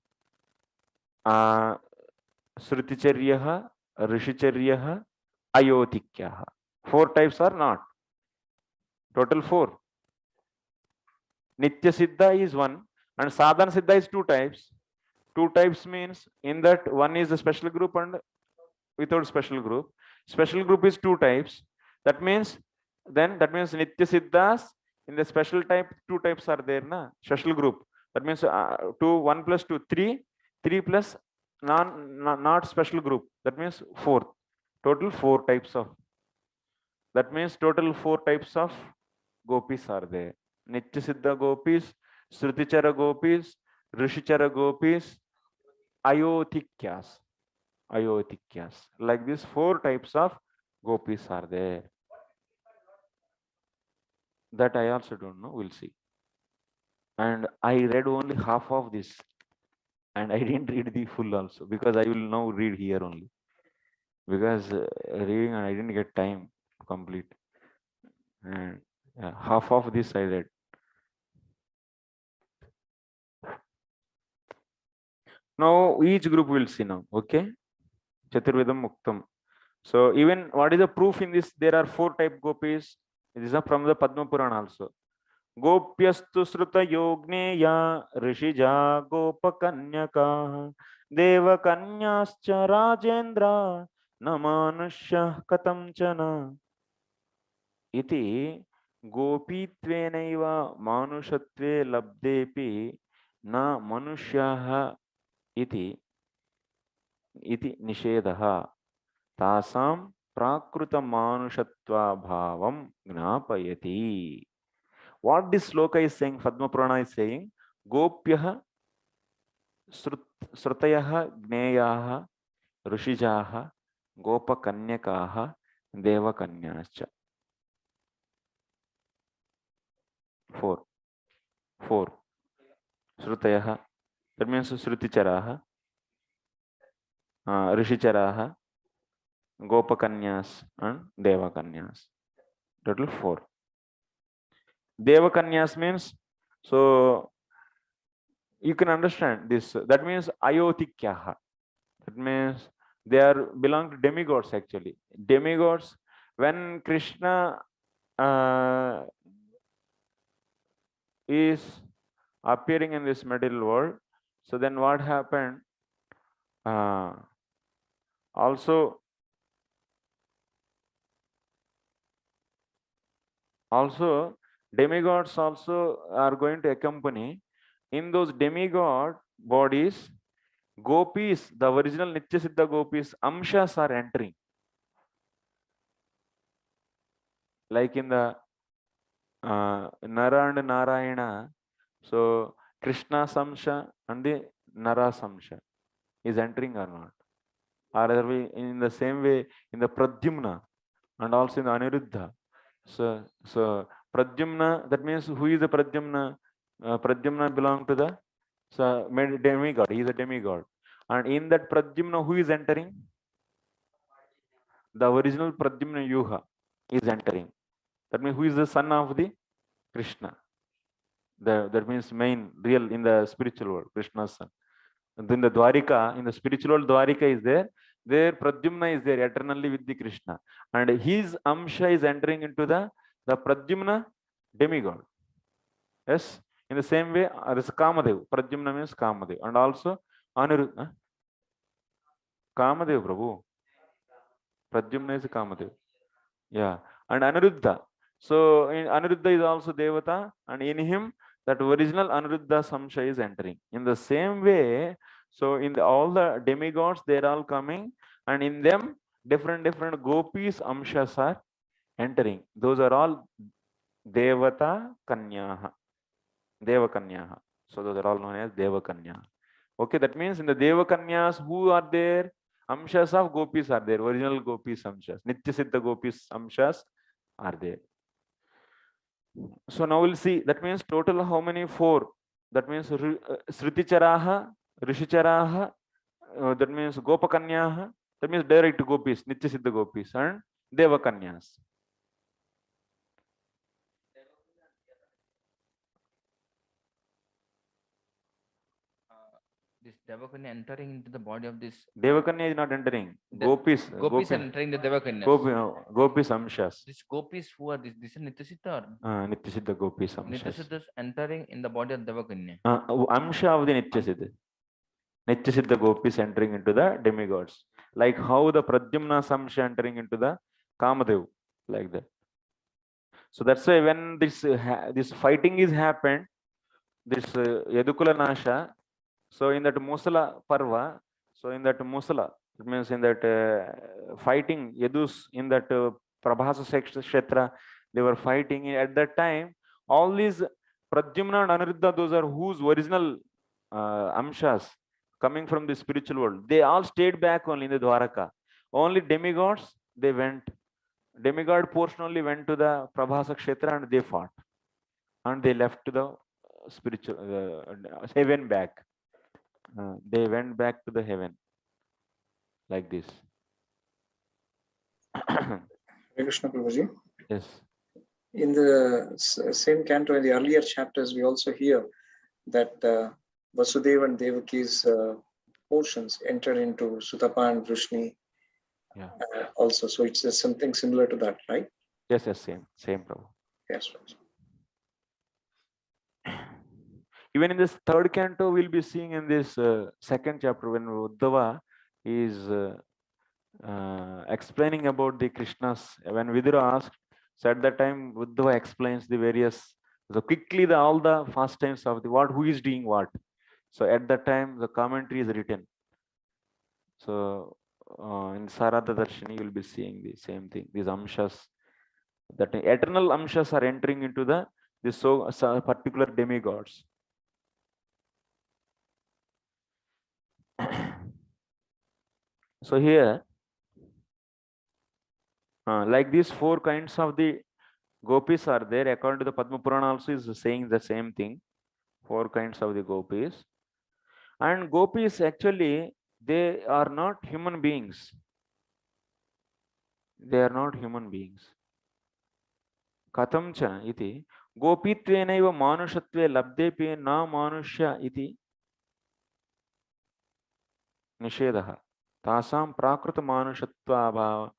Speaker 1: Shruticharyaha, Rishicharyaha, Ayotikyaha. Four types are not. Total four. Nitya Siddha is one, and Sadhana Siddha is two types. Two types means in that one is a special group and without special group. Special group is two types. That means Nitya Siddhas in the special type, two types are there, na? Special group. That means 2, 1 plus 2, 3, 3 plus not special group. That means 4. Total 4 types of. That means total 4 types of gopis are there. Nitya Siddha gopis, Srutichara gopis, Rishichara gopis, Ayotikyas. Ayotikyas. Like this 4 types of gopis are there. That I also don't know. We'll see. And I read only half of this. And I didn't read the full also, because I will now read here only. Because reading I didn't get time to complete. And half of this I read. Now each group will see now. Okay. Chaturvedam Muktam. So even what is the proof in this? There are 4 type gopis. This is from the Padma Purana also. Gopyastu Sruta Yogneya Rishija Gopakanyaka Deva Kanyascha Rajendra Namanusha Katamchana Iti Gopitvenaiva Manushatve Labdepi Na Manushyaha Iti Nishedaha Tasam Prakruta Manushatva Bhavam Gnapayati. What this sloka is saying, Padma Purana is saying, Gopyaha Srutayaha Gneyaha Rishijaha Gopa Kanyakaha Deva Kanyascha. 4. Srutayaha, that means Sruticharaha, Rishicharaha, Gopa Kanyas and Deva Kanyas. Total 4. Deva Kanyas means, so you can understand this. That means Ayotikyaha. That means they are belong to demigods actually. Demigods, when Krishna is appearing in this material world, so then what happened? Also demigods also are going to accompany. In those demigod bodies, gopis, the original Nitya Siddha gopis, amshas are entering. Like in the Nara and Narayana, so Krishna Samsha and the Nara Samsha is entering or not? Or are we in the same way in the Pradyumna and also in the Aniruddha? So Pradyumna, that means who is the Pradyumna? Pradyumna belong to the demigod. He is a demigod. And in that Pradyumna, who is entering? The original Pradyumna Yuha is entering. That means who is the son of the Krishna? That means main, real in the spiritual world, Krishna's son. In the Dwarika, in the spiritual Dwarika is there. There Pradyumna is there eternally with the Krishna, and his Amsha is entering into the Pradyumna demigod. Yes, in the same way, this Kamadev. Pradyumna means Kamadev, and also Aniruddha. Kamadev Prabhu. Pradyumna is Kamadev. Yeah, and Aniruddha. So in Aniruddha is also Devata, and in him that original Aniruddha Samsha is entering. In the same way, so in all the demigods, they are all coming, and in them different gopis Amshas are entering. Those are all Devata Kanyaha. Deva Kanyaha. So those are all known as Deva Kanyaha. Okay, that means in the Deva Kanyas, who are there? Amshas of gopis are there, original gopis Amshas. Nitya Siddha gopis Amshas are there. So now we'll see, that means total how many? 4. That means Sriticharaha, Rishicharaha, that means Gopakanyaha, that means direct gopis, Nitya Siddha gopis, and Deva Kanyas.
Speaker 9: This Devakanya entering into the body of this.
Speaker 1: Devakanya is not entering. Gopis
Speaker 9: are entering the Devakanya.
Speaker 1: Gopis Amshas.
Speaker 9: These gopis who are this is Nityasiddha.
Speaker 1: Nityasiddha gopis Amshas.
Speaker 9: Nityasiddha is entering in the body of Devakanya.
Speaker 1: Amsha of the Nityasiddha. Nityasiddha gopis entering into the demigods. Like how the Pradyumna Samsha entering into the Kamadev. Like that. So that's why when this fighting is happened, this Yadukula Nasha. So in that Musala Parva, so in that Musala, it means in that fighting Yadus in that Prabhasa Kshetra, they were fighting. At that time, all these Pradyumna and Aniruddha, those are whose original Amshas coming from the spiritual world. They all stayed back only in the Dwaraka. Only demigods, they went. Demigod portion only went to the Prabhasa Kshetra and they fought. And they left to the spiritual heaven back. They went back to the heaven like this.
Speaker 6: Hare Krishna Prabhuji.
Speaker 1: Yes.
Speaker 6: In the same canto, in the earlier chapters, we also hear that Vasudeva and Devaki's portions enter into Sutapa and Vrishni.
Speaker 1: Yeah.
Speaker 6: Also, so it's something similar to that, right?
Speaker 1: Yes, same Prabhu.
Speaker 6: Yes.
Speaker 1: Even in this third canto, we'll be seeing in this second chapter when Uddhava is explaining about the Krishnas. When Vidura asked, so at that time Uddhava explains the various, so quickly all the pastimes of the who is doing what. So at that time the commentary is written. So in Sarada Darshini, you'll be seeing the same thing. These amshas, that eternal amshas are entering into this particular demigods. So here, like these 4 kinds of the gopis are there. According to the Padma Purana also is saying the same thing. 4 kinds of the gopis. And gopis actually, they are not human beings. They are not human beings. Katam cha iti gopitvenaiva manushatve labdepi na manushya iti nishedaha tasam prakruta manushatva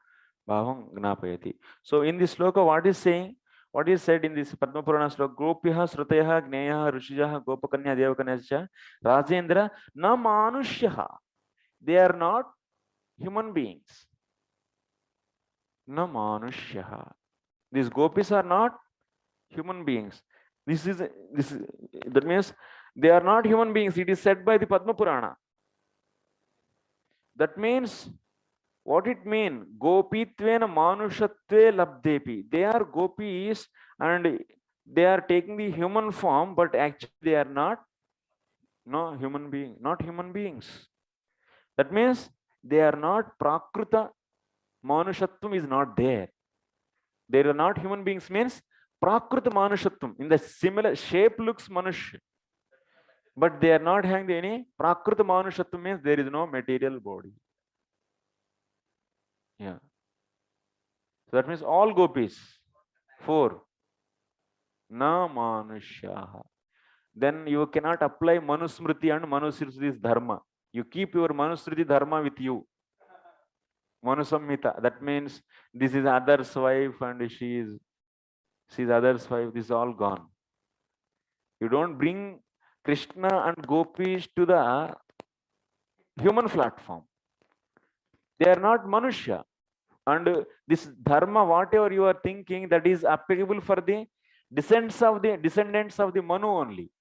Speaker 1: bhavam gnapayati. So in this sloka, what is saying? What is said in this Padma Purana sloka? Gopyaha srutayaha gneyaha rishijaha gopakanya devakanyascha rajendra na manushyaha. They are not human beings. Na manushyaha. These gopis are not human beings. That means they are not human beings. It is said by the Padma Purana. That means, what it means? Gopitvena manushatve labdepi. They are gopis and they are taking the human form, but actually they are not human beings. That means they are not prakruta. Manushatvam is not there. They are not human beings means prakruta manushatvam. In the similar shape looks manushya. But they are not having any prakruta manushatvam means there is no material body. Yeah. So that means all gopis. 4. Na manushyaha. then you cannot apply Manusmriti and Manusmriti's dharma. You keep your Manusmriti dharma with you. Manusamhita, that means this is other's wife and she's other's wife. This is all gone. You don't bring Krishna and gopis to the human platform. They are not Manusya. And this dharma, whatever you are thinking, that is applicable for the descendants of the Manu only.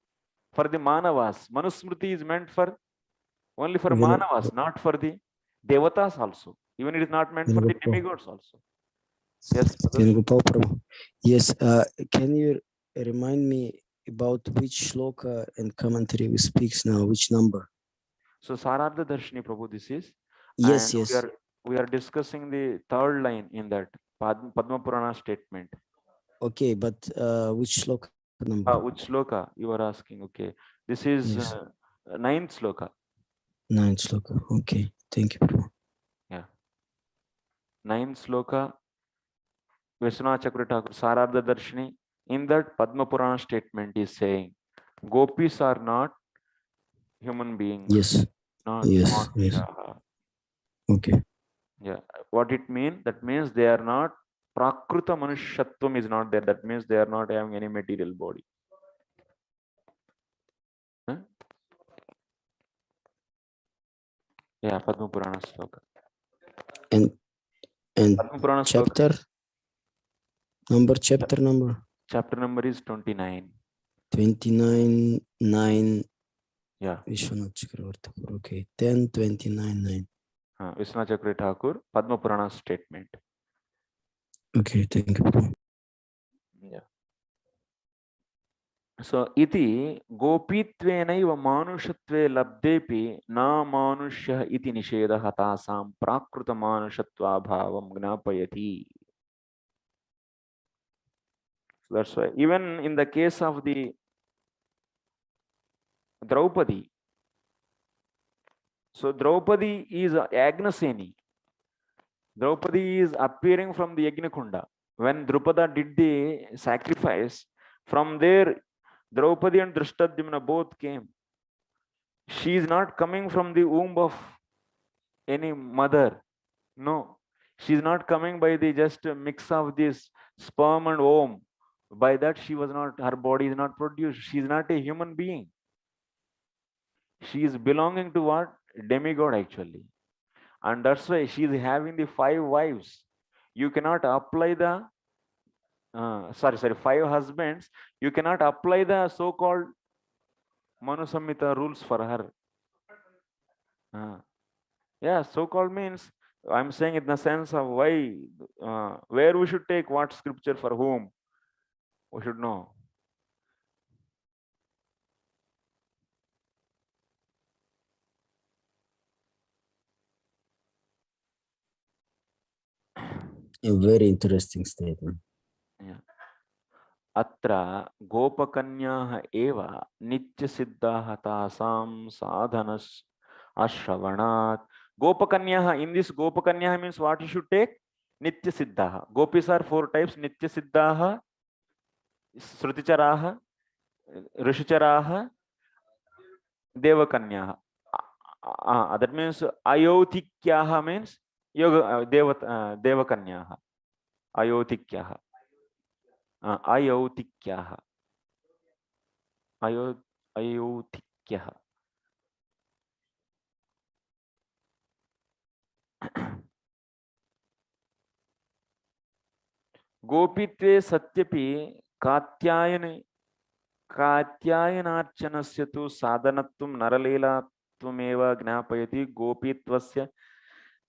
Speaker 1: For the Manavas. Manusmriti is meant for only for Manavas, not for the Devatas also. Even it is not meant for the demigods also. Yes,
Speaker 7: Gopal Prabhu. Yes, can you remind me about which shloka and commentary we speaks now, which number?
Speaker 1: So Sarartha Darshini Prabhu, this is.
Speaker 7: Yes,
Speaker 1: and
Speaker 7: yes.
Speaker 1: We are discussing the third line in that Padma Purana statement.
Speaker 7: Okay, but which shloka number?
Speaker 1: Which shloka you are asking? Okay, this is
Speaker 7: Yes.
Speaker 1: ninth shloka.
Speaker 7: Ninth shloka. Okay, thank you, Prabhu.
Speaker 1: Yeah. Ninth shloka. Vishwanath Chakravarti Thakur, Sarartha Darshini. In that Padma Purana statement is saying, gopis are not human beings.
Speaker 7: Yes.
Speaker 1: Not
Speaker 7: Yes. Yes. Okay.
Speaker 1: Yeah. What it means? That means they are not Prakruta Manushyatvam is not there. That means they are not having any material body. Huh? Yeah, Padma Purana sloka.
Speaker 7: And
Speaker 1: Padma Purana
Speaker 7: chapter
Speaker 1: sloka.
Speaker 7: Number, chapter number?
Speaker 1: Chapter number is 29.
Speaker 7: 29, 9.
Speaker 1: Yeah.
Speaker 7: Vishwanath Chakravarti Thakur. Okay. 10, 29, 9.
Speaker 1: Vishwanath Chakravarti Thakur, Padma Purana statement.
Speaker 7: Okay, thank you.
Speaker 1: Yeah. So, iti gopitvenaiva manushatve labdepi na manushya iti nisheda hatasam prakruta manushatva bhavam gnapayati. So that's why even in the case of the Draupadi, so Draupadi is Agnaseni. Draupadi is appearing from the Yagnakunda. When Drupada did the sacrifice, from there Draupadi and Drishtadyumna both came. She is not coming from the womb of any mother. No, she is not coming by the just mix of this sperm and ovum. By that she was not, her body is not produced. She is not a human being. She is belonging to what? Demigod actually. And that's why she is having the 5 wives. You cannot apply the, 5 husbands. You cannot apply the so-called Manusamhita rules for her. Yeah, so-called means, I'm saying in the sense of why, where we should take what scripture for whom. We should know.
Speaker 7: A very interesting statement.
Speaker 1: Yeah. Atra Gopakanyah eva nitya siddha tasam sadhanas ashravanat. Gopakanyah, in this Gopakanyah means what you should take? Nitya siddha. Gopis are 4 types: Nitya siddha, Sruticharaha, Rishicharaha, Devakanyah. That means Ayotikyaha means Yoga Devakanyah. Ayotikyaha. Ayotikyaha. Ayotikyaha. Gopitve satyapi कात्यायनार्चनस्य तु साधनत्वं नरलीलात्वमेव ज्ञापयति गोपीत्वस्य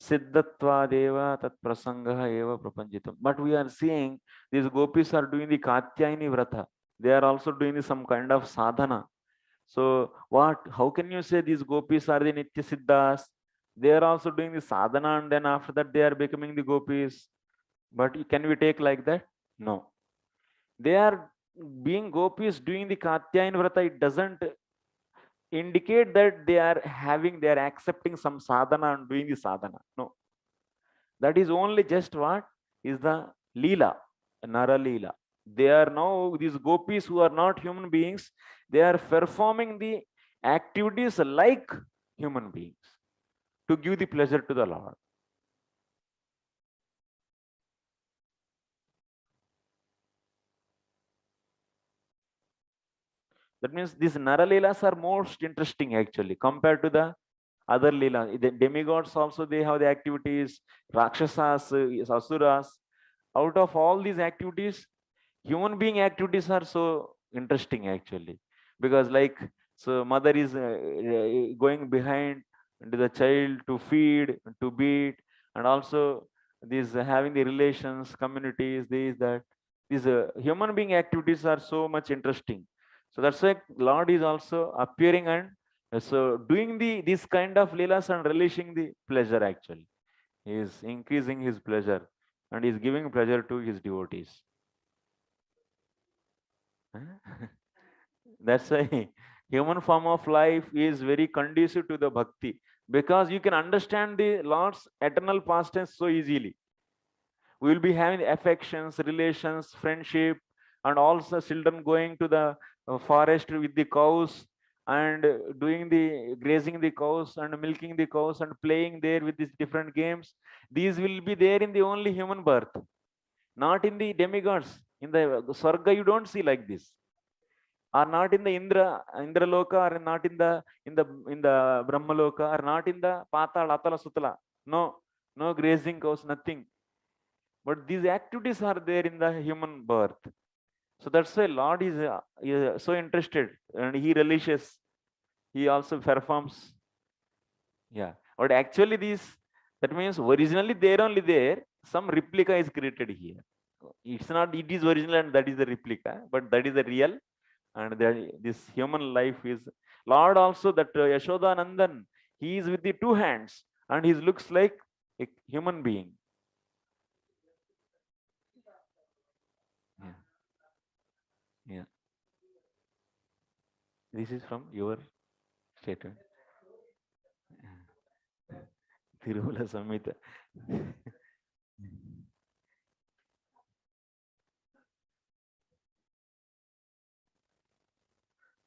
Speaker 1: सिद्धत्वादेव तत्प्रसंगः एव प्रपंचितम्. But we are seeing these gopis are doing the Katyayani Vrata. They are also doing some kind of sadhana. So what? How can you say these gopis are the Nitya Siddhas? They are also doing the sadhana and then after that they are becoming the gopis. But can we take like that? No. They are being gopis doing the Katyayana Vrata. It doesn't indicate that they are accepting some sadhana and doing the sadhana. No. That is only just what is the Leela, Nara Leela. They are now these gopis who are not human beings. They are performing the activities like human beings to give the pleasure to the Lord. That means these Nara Leelas are most interesting actually compared to the other Leela. The demigods also, they have the activities, Rakshasas, Asuras. Out of all these activities, human being activities are so interesting actually. Because like, so mother is going behind to the child to feed, to beat, and also these having the relations, communities, these, that. These human being activities are so much interesting. So that's why Lord is also appearing and so doing this kind of leelas and relishing the pleasure actually. He is increasing his pleasure and is giving pleasure to his devotees. That's why human form of life is very conducive to the bhakti, because you can understand the Lord's eternal past tense so easily. We will be having affections, relations, friendship, and also children going to the forest with the cows and doing the grazing the cows and milking the cows and playing there with these different games. These will be there in the only human birth, not in the demigods. In the Swarga, you don't see like this. Are not in the Indra Loka, or not in the Brahma Loka, or not in the Patala, Atala Sutala. No grazing cows, nothing. But these activities are there in the human birth. So that's why Lord is so interested and he relishes. He also performs. Yeah. But actually that means originally they're only there. Some replica is created here. It's not, it is original and that is the replica, but that is the real. And this human life is Lord also, that Yashoda Nandan, he is with the two hands and he looks like a human being. Yeah. This is from your statement. Tirumala Samhita.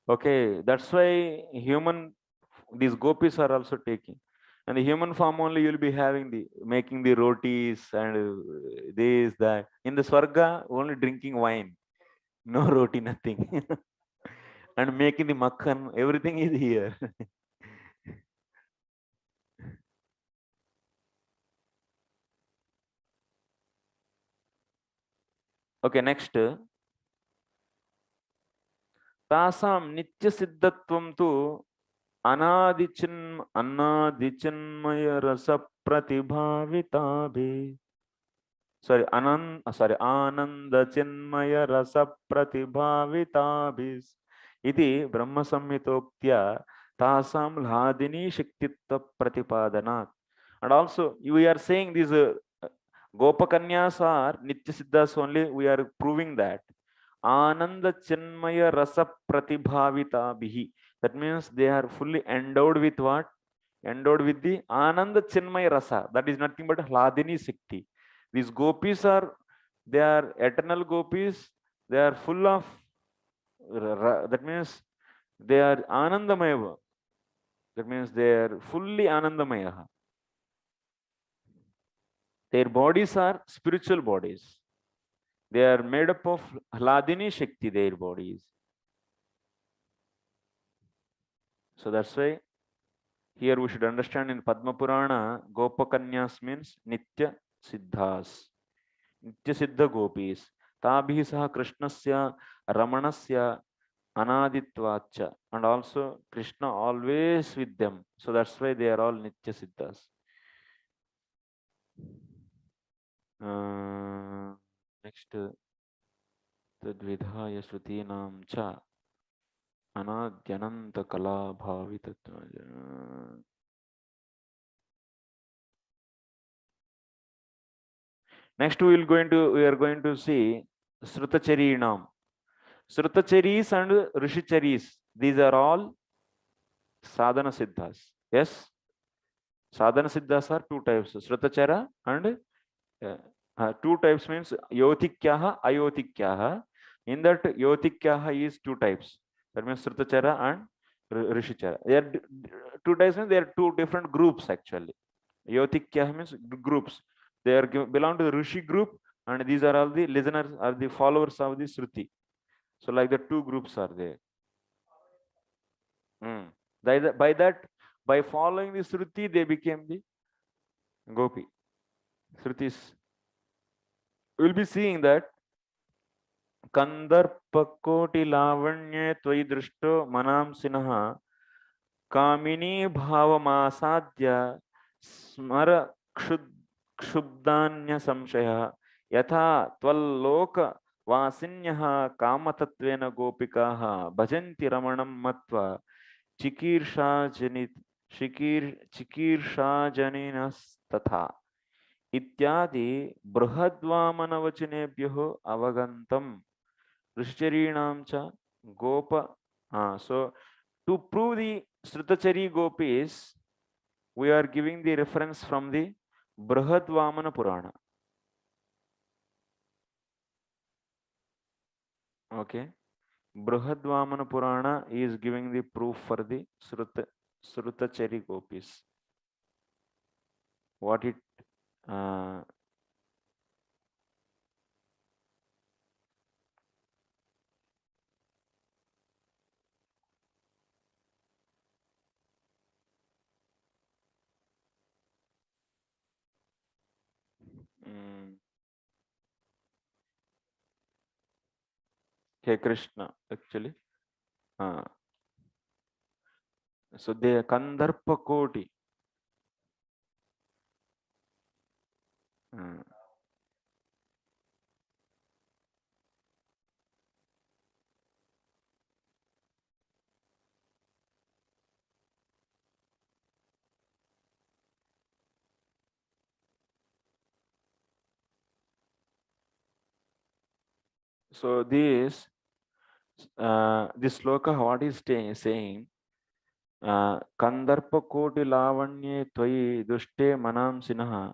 Speaker 1: Okay, that's why these gopis are also taking. And the human form only you'll be having making the rotis and this, that. In the Swarga, only drinking wine. No roti, nothing. And making the makhan, everything is here. Okay, next. Tasam nitya siddhatvam tu anadichinmaya rasa pratibhavitabe. Ananda chinmaya rasa pratibhavitabhis iti Brahma Samhitoktya tasam ladini shaktitva pratipadanat. And also we are saying these Gopakanyas are Nitya Siddhas only, we are proving that. Ananda chinmaya rasa pratibhavitabihi. That means they are fully endowed with what? Endowed with the Ananda chinmaya rasa. That is nothing but Hladini Shakti. These gopis they are eternal gopis. They are full of, that means they are Anandamaya. That means they are fully Anandamaya. Their bodies are spiritual bodies. They are made up of Hladini Shakti, their bodies. So that's why here we should understand in Padma Purana, Gopakanyas means Nitya Siddhas. Nitya Siddha gopis. Tabhi saha Krishnasya Ramanasya Anaditvacha. And also Krishna always with them. So that's why they are all Nitya Siddhas. Next, Tadvidhaya Shrutinam Cha Anadyananta Kala Bhavitatva. Next, we are going to see Srutacharinam. Srutacharis and Rishicharis. These are all Sadhana Siddhas. Yes? Sadhana Siddhas are two types. Srutachara and two types means Yotikyaha, Ayotikyaha. In that Yotikyaha is two types. That means Srutachara and Rishichara. They are two types. They are two different groups actually. Yotikya means groups. They are belong to the Rishi group, and these are all the listeners, are the followers of the Shruti. So like the two groups are there. By following the Shruti, they became the Gopi. Shrutis. We'll be seeing that Kandarpakoti lavanye tvai drishto manam sinaha कामिनी भावमासाद्य स्मर क्षुब्धान्य संशयः यथा त्वल्लोक वासिन्यः कामतत्वेन गोपिकाः भजन्ति रमणं मत्वा चिकीर्षाजनिनस्तथा इत्यादि बृहद्वामनवचनेभ्यो अवगन्तम् ऋषिचरीणां च गोप so to prove the Srutachari Gopis, we are giving the reference from the Brihadvamana Purana. Okay. Brihadvamana Purana is giving the proof for the Srutachari Gopis. What it Hey Krishna, actually. So the Kandarpa Koti. So this sloka, what is saying? Kandarpa Koti Lavanye Tvai Dushte Manam Sinaha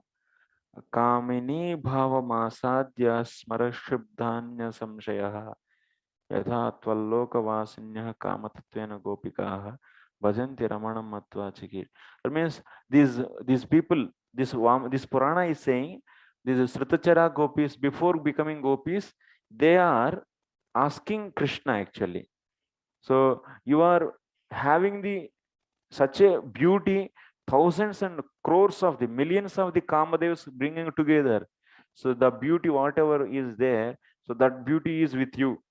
Speaker 1: Kamini Bhava Masadya Smarashibdhanya Samshayaha Yatha Twalloka Vasinya Kamatatvena Gopikaha Bhajanti Ramanam Matva Chikir. That means these people, this Purana is saying these Srutachara Gopis, before becoming Gopis, they are asking Krishna actually. So you are having the such a beauty, thousands and crores of the millions of the Kamadevas bringing together. So the beauty, whatever is there, so that beauty is with you.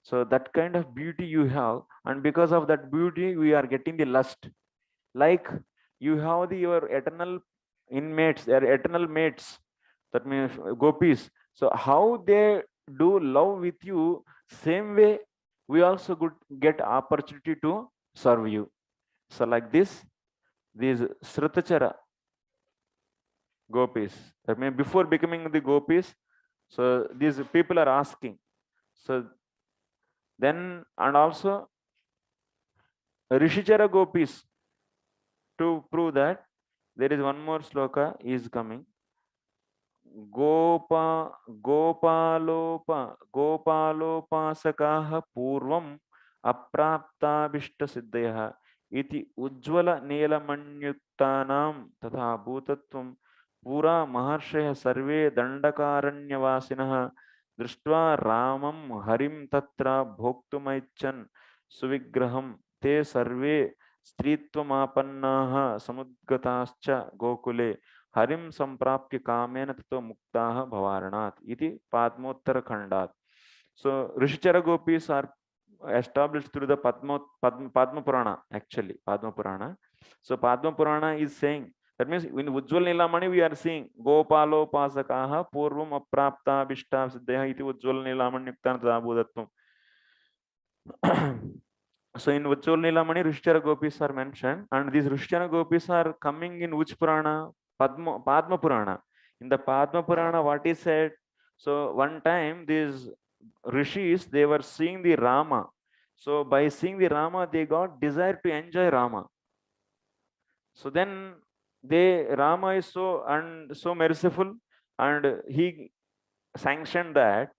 Speaker 1: So that kind of beauty you have, and because of that beauty, we are getting the lust. Like you have your eternal inmates, their eternal mates, that means gopis. So how they do love with you, same way we also get opportunity to serve you. So like this, these Srutachara gopis, that means before becoming the gopis, so these people are asking. So then, and also Rishichara gopis, to prove that, there is one more sloka is coming. Gopalopasakaha purvam apraptabishta siddhayah iti ujjvala neelamanyuktanam tatha bhutatvam pura maharshaya sarve dandakaranyavasinah drishtva ramam harim tatra bhoktumaichan suvigraham te sarve स्त्रीत्वमापन्नाः समुद्गताश्च गोकुले हरिं संप्राप्य कामेन ततो मुक्ताः भवारणात् इति Padmottar So Rishichara gopis are established through the Padma Purana, actually Padma Purana. So Padma Purana is saying, that means in Ujjwal Nilamani we are seeing Gopalo Pasakaha Purvam Aprapta Bishta Siddhya iti Ujjwal Nilamani Yuktan Tadabhudatvam. So in Ujjwal Nilamani, Rishichara gopis are mentioned, and these Rishichara gopis are coming in which Purana? Padma Purana. In the Padma Purana, what is said? So one time these rishis, they were seeing the Rama. So by seeing the Rama, they got desire to enjoy Rama. So then Rama is so merciful, and he sanctioned that.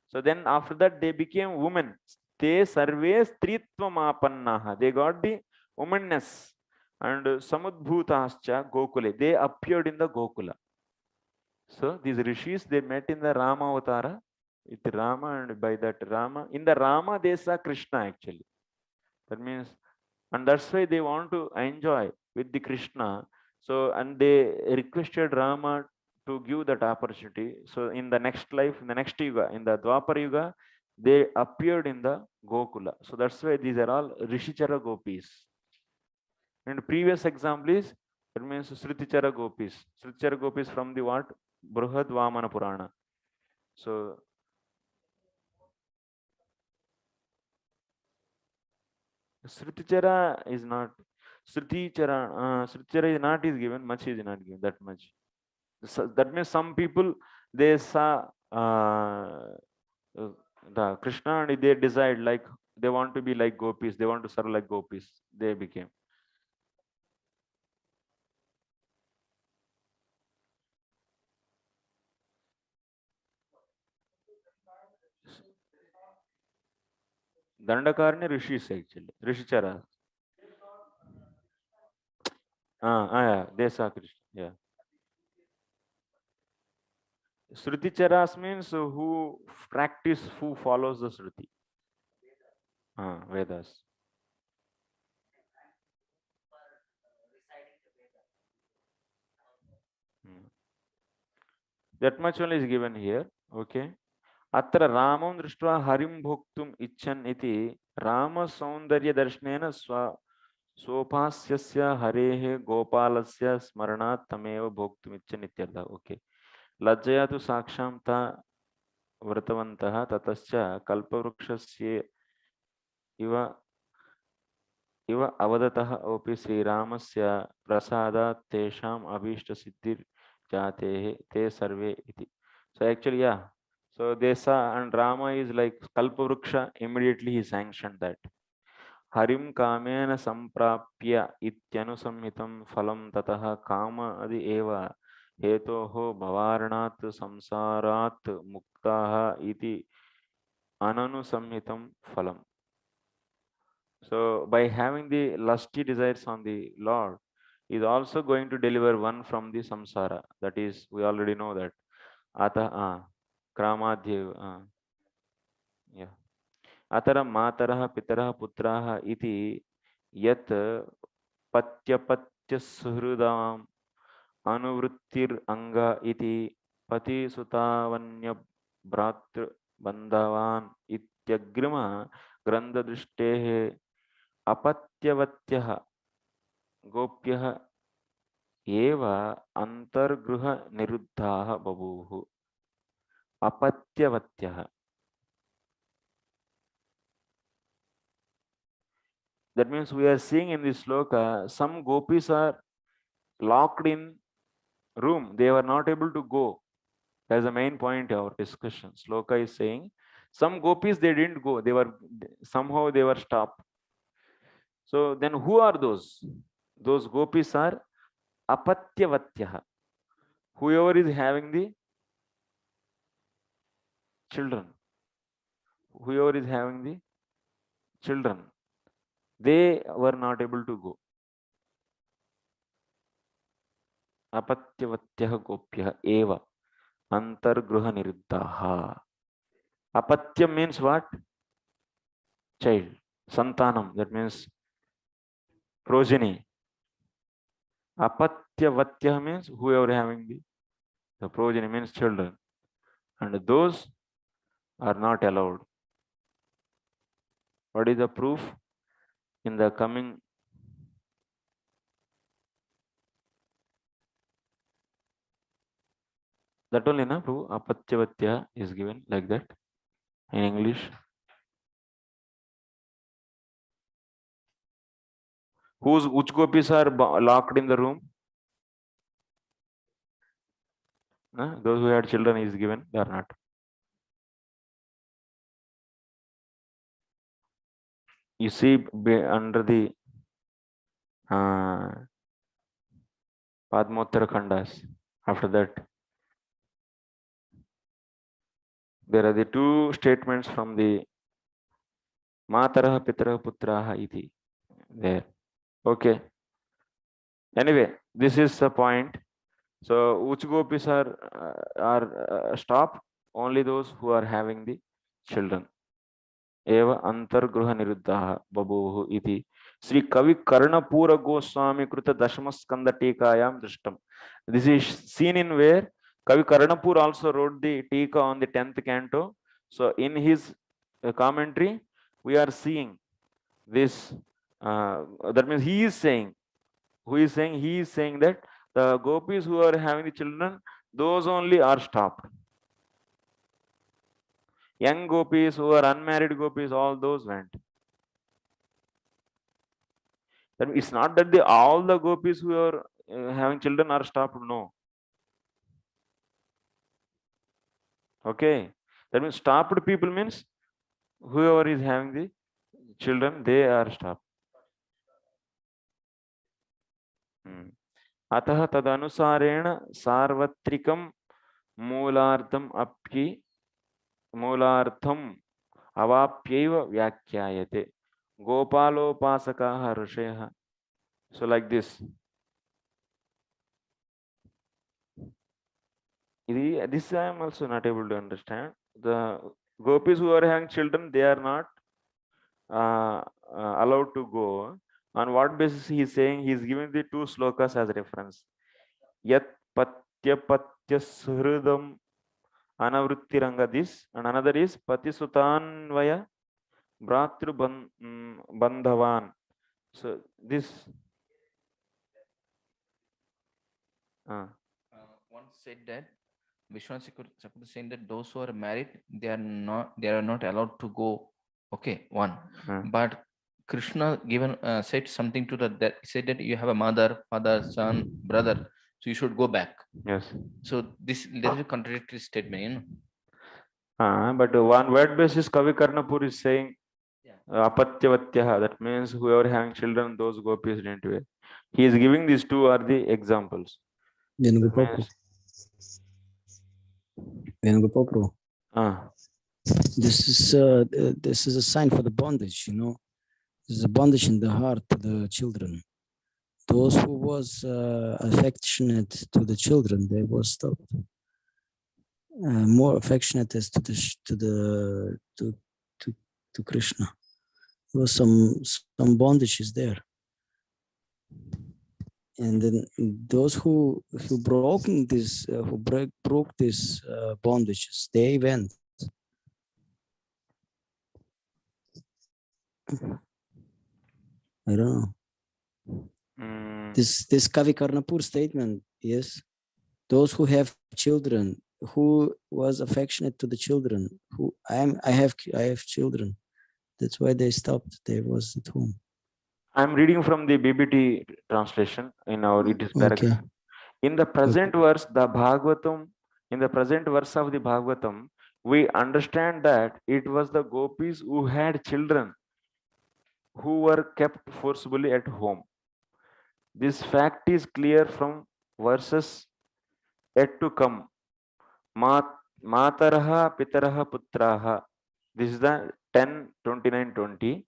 Speaker 1: So then after that they became women. Te sarve stritvam They got the womanness. And samudbhutascha Gokule. They appeared in the Gokula. So these rishis, they met in the Rama Avatara with Rama, and by that Rama, in the Rama they saw Krishna actually. That means, and that's why they want to enjoy with the Krishna. So, and they requested Rama to give that opportunity. So in the next life, in the next Yuga, in the Dwapar Yuga, they appeared in the Gokula. So that's why these are all Rishichara Gopis. And previous example is, that means Srutichara Gopis. Srutichara Gopis from the what? Bruhad Vamana Purana. So Srutichara is not, Srutichara is not is given, much is not given, that much. So that means some people, they saw the Krishna and they decide like they want to be like gopis, they want to serve like gopis, they became. Dandakarni rishis actually, Rishichara. Yeah, they saw Krishna, yeah. Sruticharas means who practice, who follows the Sruti. Vedas. That much only is given here. Okay. Atra Ramam drishtva harim bhoktum icchan iti Rama saundarya darshnena Sopasyasya harehe gopalasya smaranat tameva bhoktum icchan ityartha. Okay. Lajjaya tu saksham ta vrtavantaha tatascha kalpavrukshasya iva avadatah opi Sri Ramasya prasada tesham abhishta siddhir jatehe te sarve iti. So actually, yeah. So they saw, and Rama is like Kalpavruksha, immediately he sanctioned that. Harim kamena samprapya ityanusamhitam phalam tataha kama adi eva hetoho bhavarnat samsarat muktaha iti ananusamhitam phalam. So by having the lusty desires on the Lord, is also going to deliver one from the samsara. That is, we already know that. Ata kramadhya. Yeah. Atara mataraha pitaraha putraha iti yat patyapatya suhrudam anuvrittir anga iti pati sutavanya bratr bandhavan ityagrima grandha drishtehe apatyavatyaha gopyaha eva antargruha niruddhaha babuhu. Apatyavatyaha. That means we are seeing in this sloka, some gopis are locked in room. They were not able to go. That's the main point of our discussion. Sloka is saying, some gopis, they didn't go. They were, somehow they were stopped. So then who are those? Those gopis are apatyavatyaha. Whoever is having the children. Whoever is having the children. They were not able to go. Apatyavatyaha gopyah eva antargruha niruddhaha. Apatya means what? Child. Santanam, that means progeny. Apatyavatya means whoever having the progeny means children. And those are not allowed. What is the proof? In the coming that only na proof. Apatyavatya is given like that in English. Which gopis are locked in the room? Those who had children is given, they are not. You see under the Padmottara Khandas, after that, there are the two statements from the Matara Pitara Putraha iti. There. Okay. Anyway, this is the point. So which gopis are stopped? Only those who are having the children. Eva antargruha niruddhaha babuhu iti. Sri Kavi Karnapura Goswami Kruta Dashamaskanda Tikayam Drishtam. This is seen in where Kavi Karnapur also wrote the Tika on the 10th canto. So in his commentary, we are seeing this. That means he is saying, he is saying that the gopis who are having the children, those only are stopped. Young gopis who are unmarried gopis, all those went. That it's not that all the gopis who are having children are stopped. No. Okay. That means stopped people means whoever is having the children, they are stopped. अतः तदनुसारेण सार्वत्रिकं मूलार्थम अपि मूलार्थम अवाप्यैव व्याख्यायते गोपालोपासकाः ऋषयः. So like this. This I am also not able to understand. The gopis who are having children, they are not allowed to go. On what basis he is saying? He is giving the two slokas as reference. Yat patya patya suhridam anavrittiranga, this, and another is patisutanvaya bratru bandhavan. So this
Speaker 9: one said that Vishwanath Chakravarti saying that those who are married, they are not allowed to go. Okay, one. But Krishna said something to that said that you have a mother, father, son, brother, so you should go back.
Speaker 1: Yes.
Speaker 9: So this is a contradictory statement, you
Speaker 1: know. But one word basis Kavi Karnapur is saying apatyavatyaha, that means whoever having children, those gopis didn't wear. He is giving these two are the examples.
Speaker 7: This is a sign for the bondage, you know. There's a bondage in the heart to the children. Those who was affectionate to the children, they were stopped. More affectionate as to Krishna. There was some bondages there. And then those who broke this bondages, they went. I don't know. This Kavi Karnapur statement, yes. Those who have children, who was affectionate to the children, I have children. That's why they stopped. They was at home.
Speaker 1: I'm reading from the BBT translation in our it is paragraph. Okay. In the present verse, the Bhagavatam, in the present verse of the Bhagavatam, we understand that it was the gopis who had children who were kept forcibly at home. This fact is clear from verses yet to come. Mataraha pitaraha putraha. This is the 10:29-20.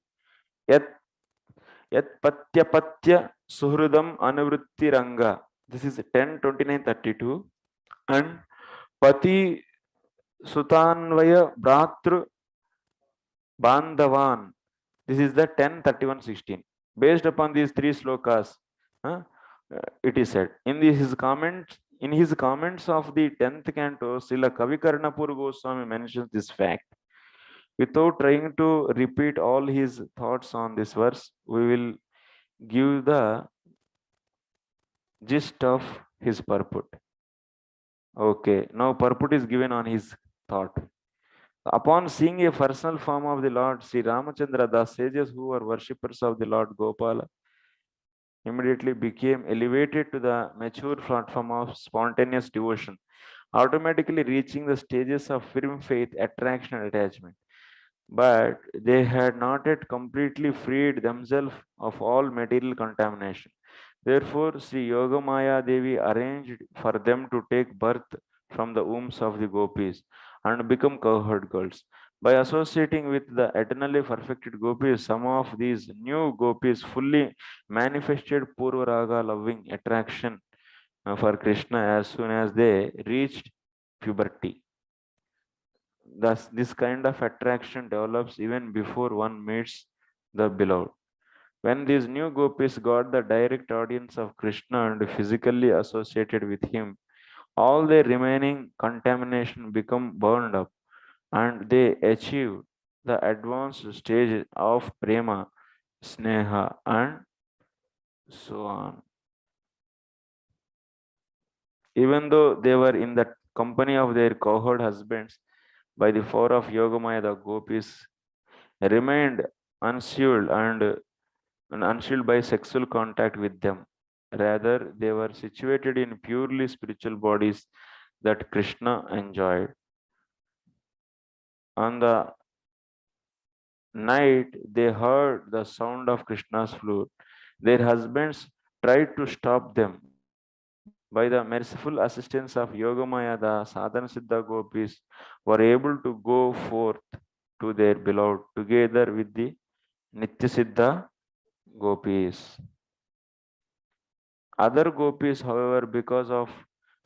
Speaker 1: Yat patya patya suhridam anavrittiranga. This is 10:29-32. And pati sutanvaya bratru bandhavan. This is the 10:31-16. Based upon these three slokas, it is said in his comments. In his comments of the 10th canto, Srila Kavi Karnapur Goswami mentions this fact. Without trying to repeat all his thoughts on this verse, we will give the gist of his purport. Okay, now purport is given on his thought. Upon seeing a personal form of the Lord, Sri Ramachandra, the sages who were worshippers of the Lord Gopala immediately became elevated to the mature platform of spontaneous devotion, automatically reaching the stages of firm faith, attraction, and attachment. But they had not yet completely freed themselves of all material contamination. Therefore, Sri Yogamaya Devi arranged for them to take birth from the wombs of the gopis and become cowherd girls. By associating with the eternally perfected gopis, some of these new gopis fully manifested Purvaraga loving attraction for Krishna as soon as they reached puberty. Thus, this kind of attraction develops even before one meets the beloved. When these new gopis got the direct audience of Krishna and physically associated with him, all their remaining contamination become burned up and they achieve the advanced stage of prema, sneha, and so on. Even though they were in the company of their cohort husbands, by the power of Yogamaya, the gopis remained unshielded and unshielded by sexual contact with them. Rather, they were situated in purely spiritual bodies that Krishna enjoyed. On the night, they heard the sound of Krishna's flute. Their husbands tried to stop them. By the merciful assistance of Yogamaya, the Sadhana Siddha gopis were able to go forth to their beloved together with the Nitya Siddha gopis. Other gopis, however, because of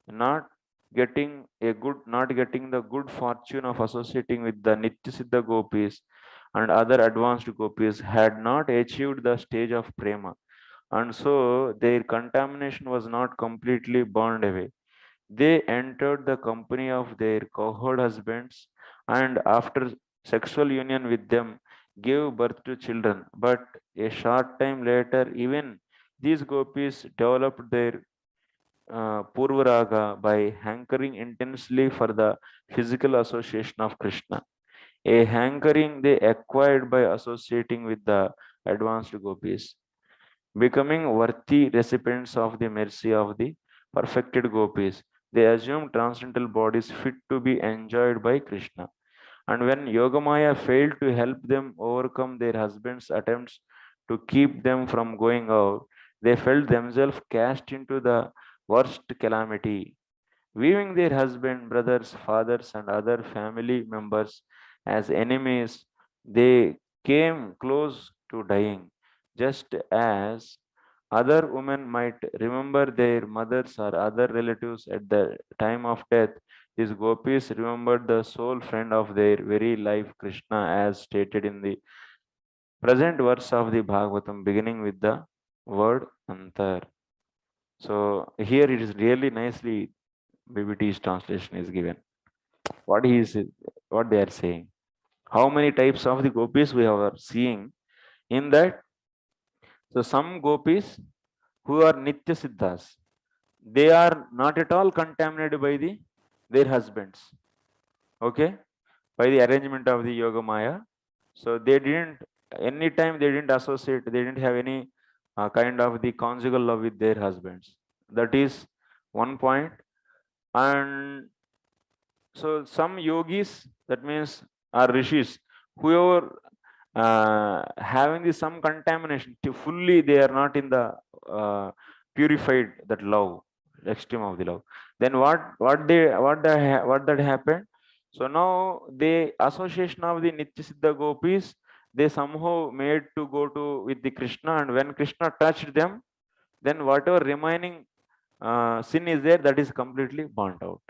Speaker 1: not getting the good fortune of associating with the Nitya Siddha gopis and other advanced gopis, had not achieved the stage of prema, and so their contamination was not completely burned away. They entered the company of their cohort husbands and after sexual union with them gave birth to children. But a short time later, even these gopis developed their Purvaraga by hankering intensely for the physical association of Krishna, a hankering they acquired by associating with the advanced gopis, becoming worthy recipients of the mercy of the perfected gopis. They assumed transcendental bodies fit to be enjoyed by Krishna. And when Yogamaya failed to help them overcome their husbands' attempts to keep them from going out, they felt themselves cast into the worst calamity. Viewing their husband, brothers, fathers, and other family members as enemies, they came close to dying, just as other women might remember their mothers or other relatives at the time of death. These gopis remembered the sole friend of their very life, Krishna, as stated in the present verse of the Bhagavatam, beginning with the word Antar. So here it is really nicely BBT's translation is given. What they are saying. How many types of the gopis we are seeing in that? So some gopis who are Nitya Siddhas, they are not at all contaminated by their husbands. Okay, by the arrangement of the Yoga Maya. So they didn't anytime they didn't associate, they didn't have any kind of the conjugal love with their husbands. That is one point. And so some yogis, that means are rishis, whoever having the some contamination, fully they are not in the purified that love, extreme of the love. Then what that happened? So now the association of the Nitya Siddha gopis, they somehow made to go to with the Krishna, and when Krishna touched them, then whatever remaining sin is there, that is completely burnt out.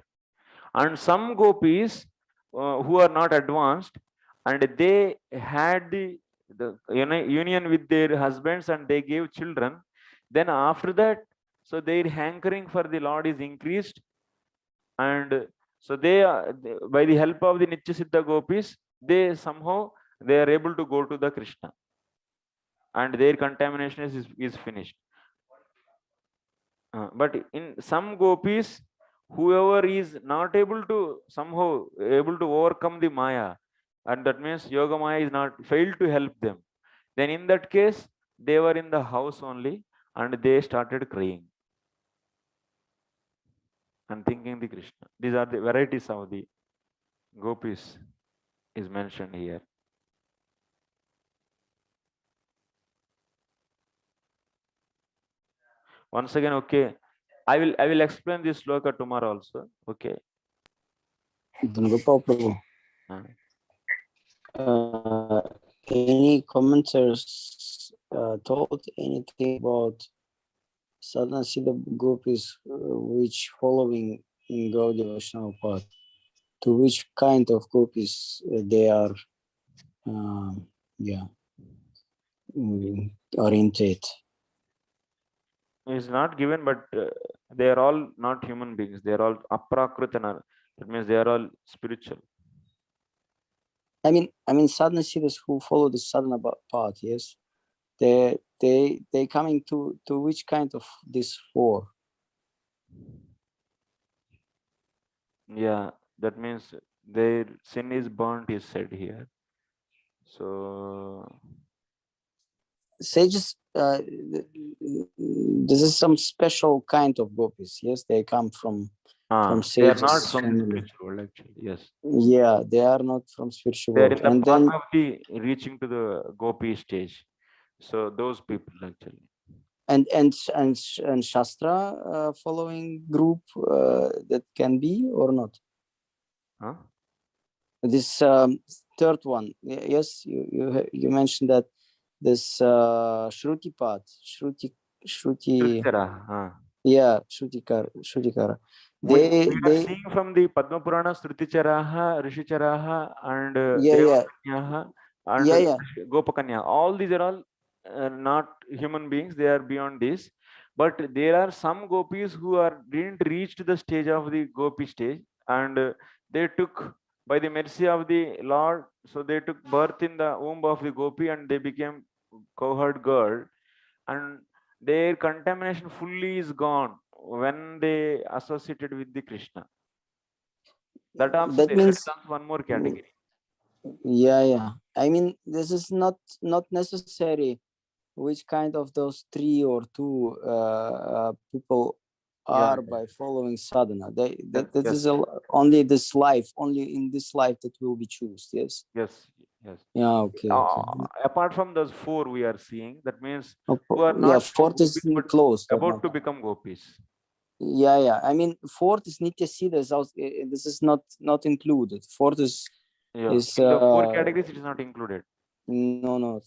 Speaker 1: And some gopis who are not advanced and they had the union with their husbands and they gave children, then after that, so their hankering for the Lord is increased, and so by the help of the Nitya Siddha gopis, they somehow they are able to go to the Krishna and their contamination is finished. But in some gopis, whoever is not able to somehow able to overcome the Maya, and that means Yoga Maya is not failed to help them, then in that case, they were in the house only and they started crying and thinking the Krishna. These are the varieties of the gopis is mentioned here. Once again, okay, I will explain this sloka tomorrow also. Okay.
Speaker 7: Gopal Prabhu. Any commenters told anything about Sadhana Siddha gopis which following in Gaudiya Vaishnava path? To which kind of gopis they are oriented?
Speaker 1: Is not given, but they are all not human beings. They are all aprakritana. That means they are all spiritual.
Speaker 7: I mean sadhana siddhas who follow the sadhana path, yes, they coming to which kind of these four?
Speaker 1: Yeah, that means their sin is burnt, is said here. So
Speaker 7: Sages, this is some special kind of gopis, yes, they come from sages.
Speaker 1: They are not from
Speaker 7: family.
Speaker 1: the spiritual world, actually. Yes.
Speaker 7: Yeah, they are not from spiritual
Speaker 1: They are
Speaker 7: world.
Speaker 1: in the
Speaker 7: And
Speaker 1: path
Speaker 7: then
Speaker 1: of the reaching to the gopi stage. So those people, actually.
Speaker 7: and Shastra following group that can be or not?
Speaker 1: Huh?
Speaker 7: This third one, yes, you mentioned that this Shruti path, Shruti,
Speaker 1: Sruticharah,
Speaker 7: yeah, Shrutikara.
Speaker 1: We are
Speaker 7: They
Speaker 1: seeing from the Padma Purana Sruticaraha, Rishicaraha, and
Speaker 7: yeah,
Speaker 1: Devakanyaha and
Speaker 7: yeah.
Speaker 1: Gopakanya. All these are all not human beings. They are beyond this. But there are some gopis who didn't reach to the stage of the gopi stage, and they took by the mercy of the Lord. So they took birth in the womb of the gopi, and they became cowherd girl, and their contamination fully is gone when they associated with the Krishna. That also
Speaker 7: that
Speaker 1: there. That is
Speaker 7: means
Speaker 1: also one more category.
Speaker 7: yeah. I mean, this is not necessary which kind of those three or two people
Speaker 1: Yeah,
Speaker 7: are by following sadhana. That
Speaker 1: yes,
Speaker 7: is only this life, only in this life that will be choose. Yes.
Speaker 1: yes, yes.
Speaker 7: Yeah. Okay.
Speaker 1: Apart from those four we are seeing, that means
Speaker 7: Oh,
Speaker 1: who are
Speaker 7: yeah,
Speaker 1: not
Speaker 7: fourth is
Speaker 1: gopis, but
Speaker 7: closed.
Speaker 1: about to become gopis.
Speaker 7: Yeah. I mean, fourth is Nitya Siddha. This is not included. Fourth is
Speaker 1: Yeah, in the four categories it is not included.
Speaker 7: No,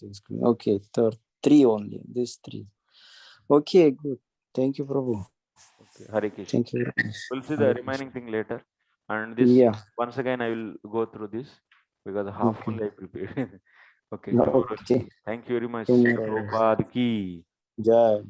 Speaker 7: okay, third, three only. These three. Okay, good. Thank you, Prabhu.
Speaker 1: Okay, Hare Krishna.
Speaker 7: Thank you very much.
Speaker 1: We'll see the remaining thing later. And this once again I will go through this because half only I prepared. Okay, tomorrow.
Speaker 7: Okay.
Speaker 1: Thank you very much.
Speaker 7: Tomorrow.
Speaker 1: Prabhupada ki.
Speaker 7: Jai.